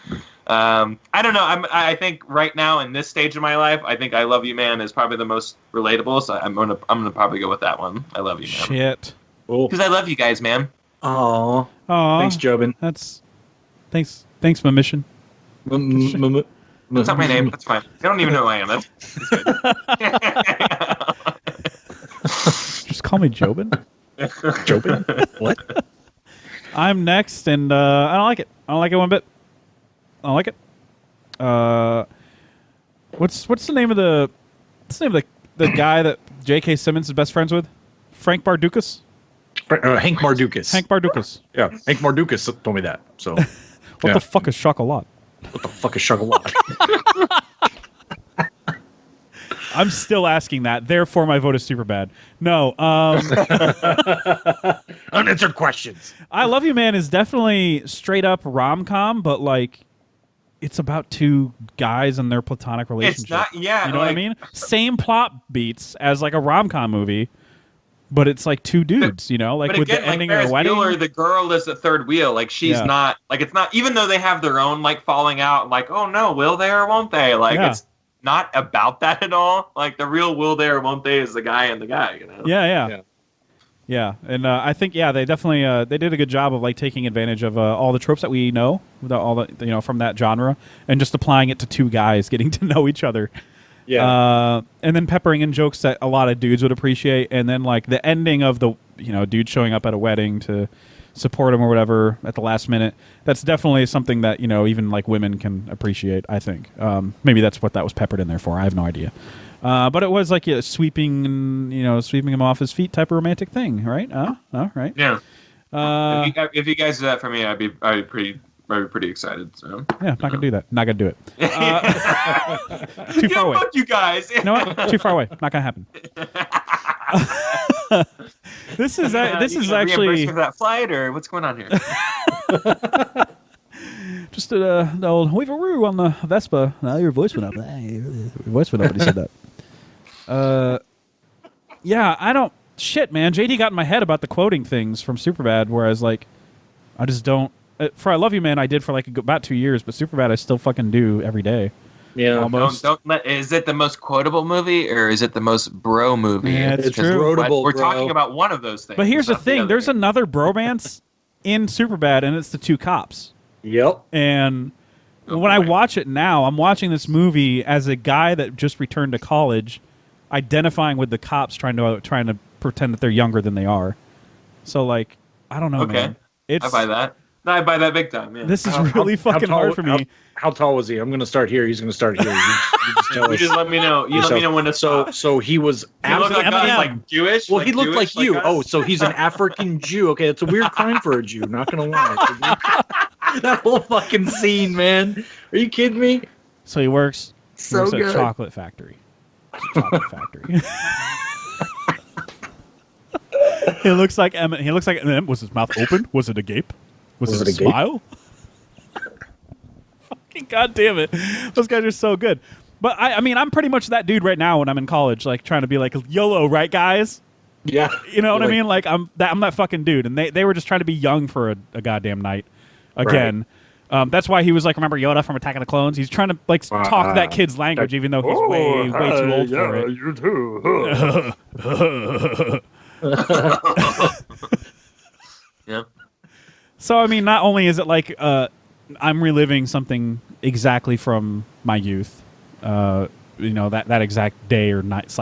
I don't know. I think right now in this stage of my life, I think I Love You Man is probably the most relatable. So I'm gonna probably go with that one. I Love You Man. Shit. Because I love you guys, man. Oh, thanks, Jobin. Thanks, my mission. That's not my name. That's fine. I don't even know who I am. That's good. Just call me Jobin. Jobin? What? I'm next, and I don't like it. I don't like it one bit. I don't like it. What's the name of the guy that J.K. Simmons is best friends with? Hank Mardukas. Hank Mardukas. Hank Mardukas. Yeah, Hank Mardukas told me that. So, what the fuck is chocolat? What the fuck is chocolat? I'm still asking that. Therefore, my vote is Superbad. No. Unanswered questions. I Love You Man is definitely straight up rom-com, but like it's about two guys and their platonic relationship. It's not, yeah. You know what I mean? Same plot beats as like a rom-com movie, but it's like two dudes, you know, like but with again, the ending like of a wedding. Bueller, the girl is the third wheel. Like she's not, like it's not, even though they have their own like falling out, like, oh no, will they or won't they? Like it's not about that at all. Like the real will they or won't they is the guy and the guy, you know? Yeah, and I think they definitely they did a good job of like taking advantage of all the tropes that we know, all the from that genre, and just applying it to two guys getting to know each other. Yeah, and then peppering in jokes that a lot of dudes would appreciate, and then like the ending of the dude showing up at a wedding to support him or whatever at the last minute. That's definitely something that even like women can appreciate. I think maybe that's what that was peppered in there for. I have no idea. But it was like a sweeping him off his feet type of romantic thing, right? Right. Yeah. If you guys do that for me, I'd be pretty excited. So yeah, not gonna do that. Not gonna do it. Too far away. Fuck you guys. You know what? Too far away. Not gonna happen. This is actually for that flight, or what's going on here? just the old weaveroo on the Vespa. Now your voice went up. Your voice went up when he said that. Yeah, I don't. Shit, man. JD got in my head about the quoting things from Superbad, whereas like, I just don't. For I Love You, Man, I did for like about 2 years, but Superbad I still fucking do every day. Yeah, almost. Don't let. Is it the most quotable movie, or is it the most bro movie? Yeah, it's true. We're talking about one of those things. But here's the thing: there's thing. another bromance in Superbad, and it's the two cops. Yep. And when I watch it now, I'm watching this movie as a guy that just returned to college, identifying with the cops, trying to pretend that they're younger than they are. So like, I don't know, man. I buy that. No, I buy that big time. Yeah. This is really fucking hard for me. How tall was he? I'm going to start here. He's going to start here. You just let me know. You let me know when to stop. So he was He looked like Jewish. Well, he looked Jewish, like you. us? So he's an African Jew. Okay, it's a weird crime for a Jew. Not gonna lie. That whole fucking scene, man. Are you kidding me? So he works So at good. a chocolate factory. He looks like Emmett. He looks like Emmett. Was his mouth open? Was it agape? Was it a gape? smile? Fucking goddamn it! Those guys are so good. But I mean, I'm pretty much that dude right now when I'm in college, like trying to be like YOLO, right, guys? Yeah. You know what I mean? Like I'm that fucking dude, and they were just trying to be young for a goddamn night. Again, that's why he was like, remember Yoda from Attack of the Clones? He's trying to like talk that kid's language, even though he's way too old for it. You too. Yeah. So I mean, not only is it like I'm reliving something exactly from my youth, that exact day or night,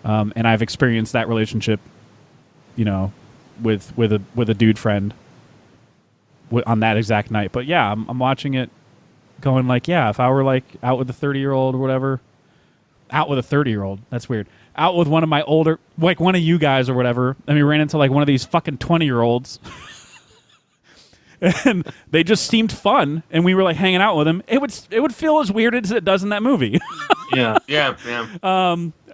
and I've experienced that relationship, with a dude friend on that exact night. But yeah, I'm watching it, going like, yeah, if I were like out with a 30-year-old or whatever, out with a 30-year-old, that's weird. Out with one of my older, like one of you guys or whatever, and we ran into like one of these fucking 20-year-olds. And they just seemed fun, and we were like hanging out with them. It would feel as weird as it does in that movie. Yeah.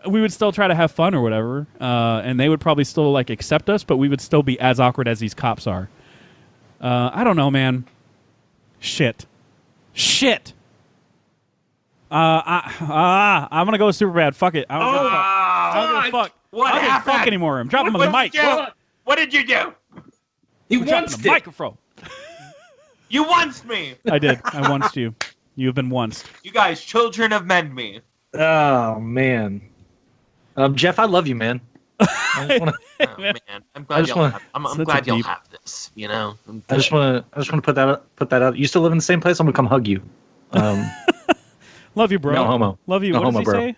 We would still try to have fun or whatever, and they would probably still like accept us, but we would still be as awkward as these cops are. I don't know, man. Shit. I'm gonna go Superbad. Fuck it. I don't give a fuck. I don't give a fuck. What I don't give a happened? fuck anymore. I'm dropping the mic. What did you do? He I'm dropping wants the it. microphone. You onced me. I did. I onced you. You've been onced. You guys, children of men me. Oh man. Jeff, I love you, man. I just wanna, Oh, man. I'm glad just y'all wanna- have, I'm Such a glad y'all deep- have this, you know? I just want to put that out. You still live in the same place? I'm gonna come hug you. Love you, bro. No homo. Love you. No What does homo, he bro. say?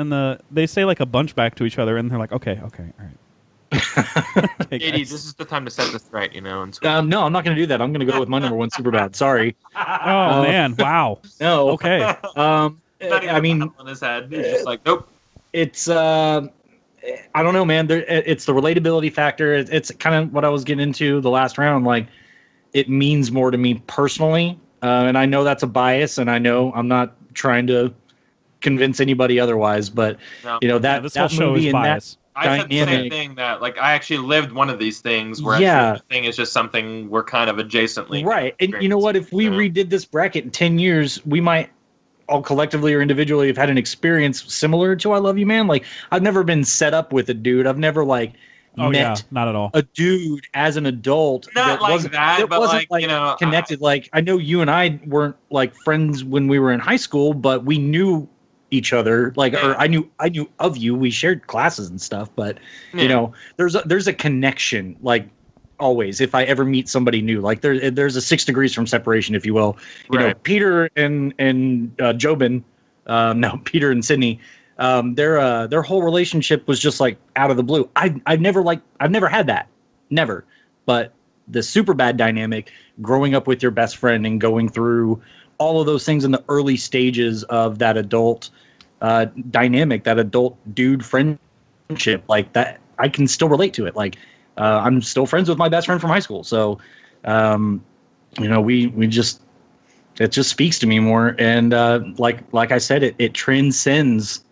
And they say like a bunch back to each other, and they're like, okay, all right. Okay, JD, guys. this is the time to set this right, you know? And so, No, I'm not gonna do that. I'm gonna go with my number one Superbad. Sorry. Oh man! Wow. No. Okay. not even I mean, on his head. He's just like, nope. it's I don't know, man. It's the relatability factor. It's kind of what I was getting into the last round. Like, it means more to me personally, and I know that's a bias, and I know I'm not trying to convince anybody otherwise. But No. you know that This whole that show movie is and that biased. I said the same dynamic. thing that, like, I actually lived one of these things where Yeah. actually the thing is just something we're kind of adjacently. Right. And you know what? If we redid this bracket in 10 years, we might all collectively or individually have had an experience similar to I Love You, Man. Like, I've never been set up with a dude. I've never, like, Oh yeah, met not at all. a dude as an adult. Not like wasn't, that, but wasn't, like, you know, connected. Like, I know you and I weren't, like, friends when we were in high school, but we knew each other. Like, Yeah. or I knew of you. We shared classes and stuff, but Yeah. you know, there's a connection, like, always. If I ever meet somebody new, like, there's a 6 degrees from separation, if you will. You know, Right. Peter and Jobin, no, Peter and Sydney, their whole relationship was just like out of the blue. I've never had that, never. But the Superbad dynamic, growing up with your best friend and going through all of those things in the early stages of that adult dynamic, that adult dude friendship, like that, I can still relate to it. Like, I'm still friends with my best friend from high school. So, we just, it just speaks to me more. And like I said, it transcends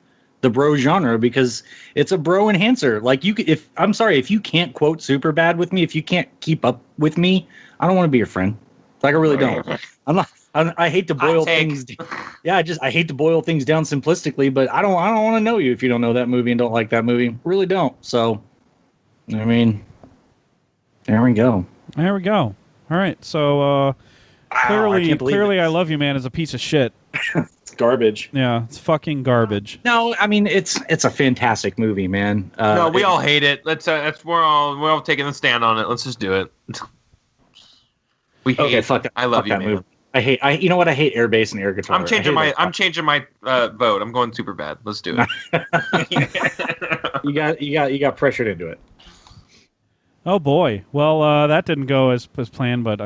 the bro genre because it's a bro enhancer. Like if you can't quote super bad with me, if you can't keep up with me, I don't want to be your friend. Like I really don't. I hate to boil things. Yeah, I hate to boil things down simplistically, but I don't want to know you if you don't know that movie and don't like that movie. Really don't. So, I mean, there we go. There we go. All right. So clearly, I Love You, Man is a piece of shit. It's garbage. Yeah, it's fucking garbage. No, I mean it's a fantastic movie, man. No, we all hate it. We're all taking a stand on it. Let's just do it. We hate it. Fuck it. I Love You, Man. Movie. You know what? I hate air bass and air guitar. I'm changing my vote. I'm going super bad. Let's do it. You got pressured into it. Oh boy. Well, that didn't go as planned, but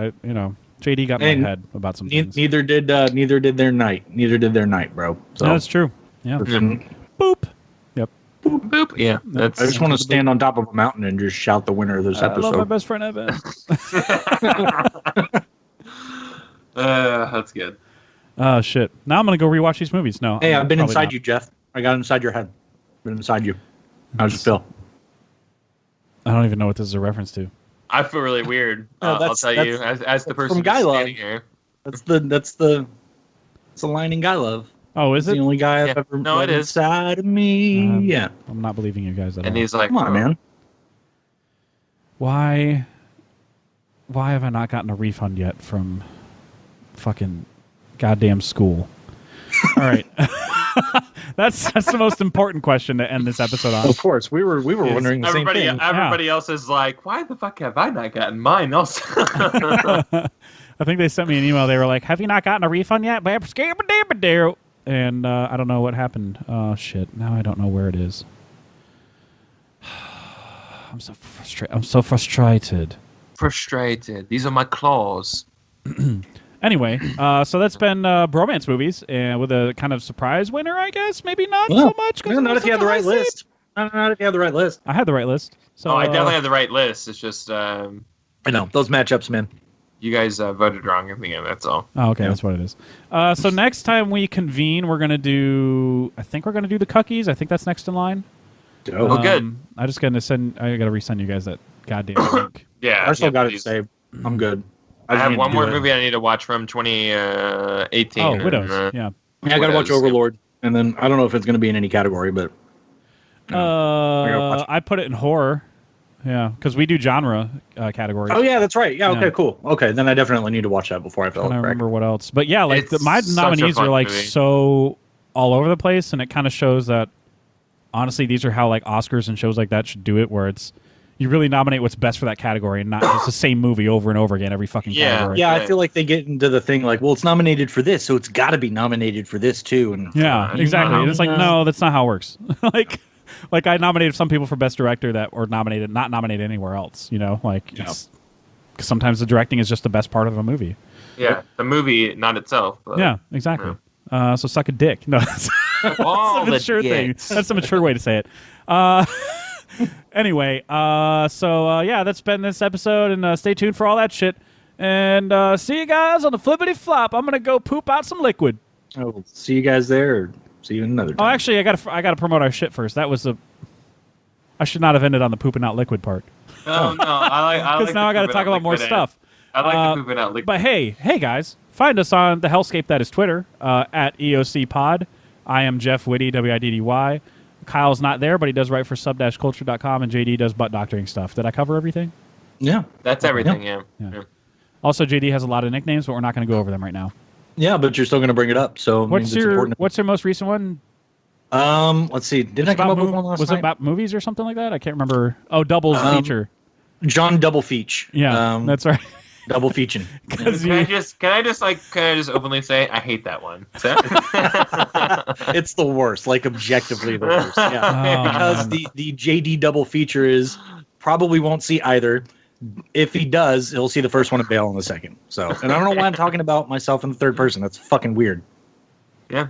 JD got in my head about some things. Neither did their night. Neither did their night, bro. So no, that's true. Yeah. Boop. Yep. Boop boop. Yeah. I just want to stand on top of a mountain and just shout the winner of this episode. I love my best friend Evan. That's good. Oh shit! Now I'm gonna go rewatch these movies. No. Hey, I've been inside you, Jeff. I got inside your head. Been inside you. How's it feel? I don't even know what this is a reference to. I feel really weird. I'll tell you, as the person from Guy Love. standing here. That's the line in Guy Love. Oh, is it's it the only guy I've ever No, met it is. inside of me. Yeah. I'm not believing you guys at all. And he's like, come on, man. Why have I not gotten a refund yet from fucking goddamn school? All right. That's the most important question to end this episode on. Of course, we were wondering the same thing. Everybody else is like, why the fuck have I not gotten mine? Also, I think they sent me an email. They were like, "Have you not gotten a refund yet?" And I don't know what happened. Oh shit! Now I don't know where it is. I'm so frustrated. Frustrated. These are my claws. Anyway, so that's been Bromance Movies, and with a kind of surprise winner, I guess. Maybe not so much. Not if you have the right list. Not if you have the right list. I had the right list. So I definitely have the right list. It's just I know those matchups, man. You guys voted wrong in the end. That's all. Oh, okay, that's what it is. So next time we convene, we're gonna do. I think we're gonna do the Cookies. I think that's next in line. Oh, good. I gotta resend you guys that goddamn link. Yeah, I still got it saved. I'm good. I have one more movie I need to watch from 2018. Oh, Widows. Yeah. I got to watch Overlord, and then I don't know if it's going to be in any category, but I put it in horror. Yeah, because we do genre categories. Oh yeah, that's right. Yeah, okay, cool. Okay, then I definitely need to watch that before I fill it. I don't remember what else, but yeah, like my such nominees a fun are like movie. so all over the place, and it kind of shows that honestly, these are how like Oscars and shows like that should do it, where it's you really nominate what's best for that category and not just the same movie over and over again every fucking category. Yeah, I feel like they get into the thing like, well, it's nominated for this, so it's got to be nominated for this too. And yeah, exactly. And it's like, no, that's not how it works. like I nominated some people for best director that were not nominated anywhere else. It's because sometimes the directing is just the best part of a movie. Yeah, the movie, not itself. But, yeah, exactly. So suck a dick. No, that's a mature thing. That's a mature way to say it. Anyway, yeah, that's been this episode, and stay tuned for all that shit. And see you guys on the flippity flop. I'm gonna go poop out some liquid. Oh, see you guys there. Or see you another time. Oh, actually, I gotta promote our shit first. I should not have ended on the pooping out liquid part. Oh no, I like because now I gotta talk about more stuff. I like the pooping out liquid. But hey guys, find us on the hellscape that is Twitter at EoC Pod. I am Jeff Whitty, WIDDY. Kyle's not there, but he does write for sub-culture.com, and JD does butt doctoring stuff. Did I cover everything? Yeah. That's everything, yeah. Also, JD has a lot of nicknames, but we're not going to go over them right now. Yeah, but you're still going to bring it up. So what's your most recent one? Let's see. Didn't I come up with one last night? Was it about movies or something like that? I can't remember. Oh, Doubles feature. John Double Feach. Yeah, that's right. Double feaching. Can I just openly say I hate that one? It's the worst, like objectively the worst. Yeah. Because the JD double feature is probably won't see either. If he does, he'll see the first one and bail on the second. So, and I don't know why I'm talking about myself in the third person. That's fucking weird. Yeah.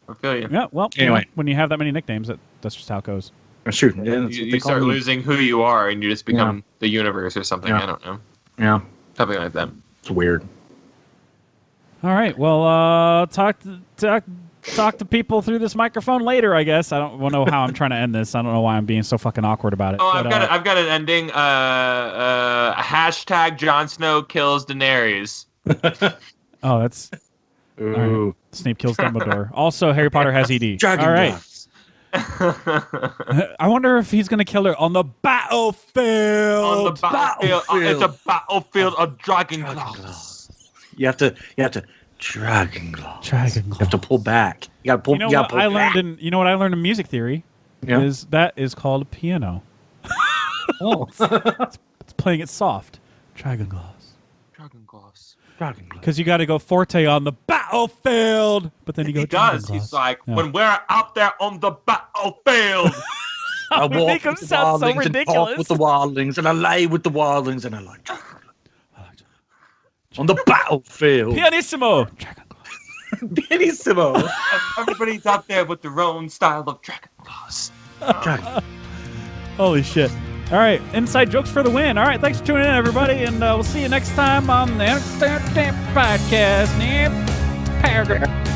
I feel you. Yeah, well, Anyway. when you have that many nicknames, that's just how it goes. That's true. Yeah, that's You, what you they call start me. losing who you are, and you just become the universe or something. Yeah. I don't know. Yeah, Something like that. it's weird. All right. Well, talk to people through this microphone later. I guess I don't know how I'm trying to end this. I don't know why I'm being so fucking awkward about it. Oh, but, I've got an ending. Hashtag Jon Snow kills Daenerys. Oh, that's Ooh. all right. Snape kills Dumbledore. Also, Harry Potter has ED. Dragon All right. glass. I wonder if he's gonna kill her on the battlefield. On the battlefield. It's a battlefield of dragon Dragon glass. glass. You have to dragon glass. Dragon You have to pull back. You gotta pull. You know gotta what pull I back. learned in what I learned in music theory Yeah. is that is called a piano. Oh. It's playing it soft. Dragon glass. Dragon glass. Dragon glass. Because you got to go forte on the battlefield, but then you go. He dragon does. glass. He's like, Yeah. when we're out there on the battlefield. I We walk make him with the sound so wildlings and ridiculous. talk with the wildlings, and I lay with the wildlings, and I like on the battlefield. Pianissimo. Dragon glass. Pianissimo. Everybody's out there with their own style of dragon glass. Dragon. Holy shit. All right, inside jokes for the win. All right, thanks for tuning in, everybody, and we'll see you next time on the Podcast. Paragraph.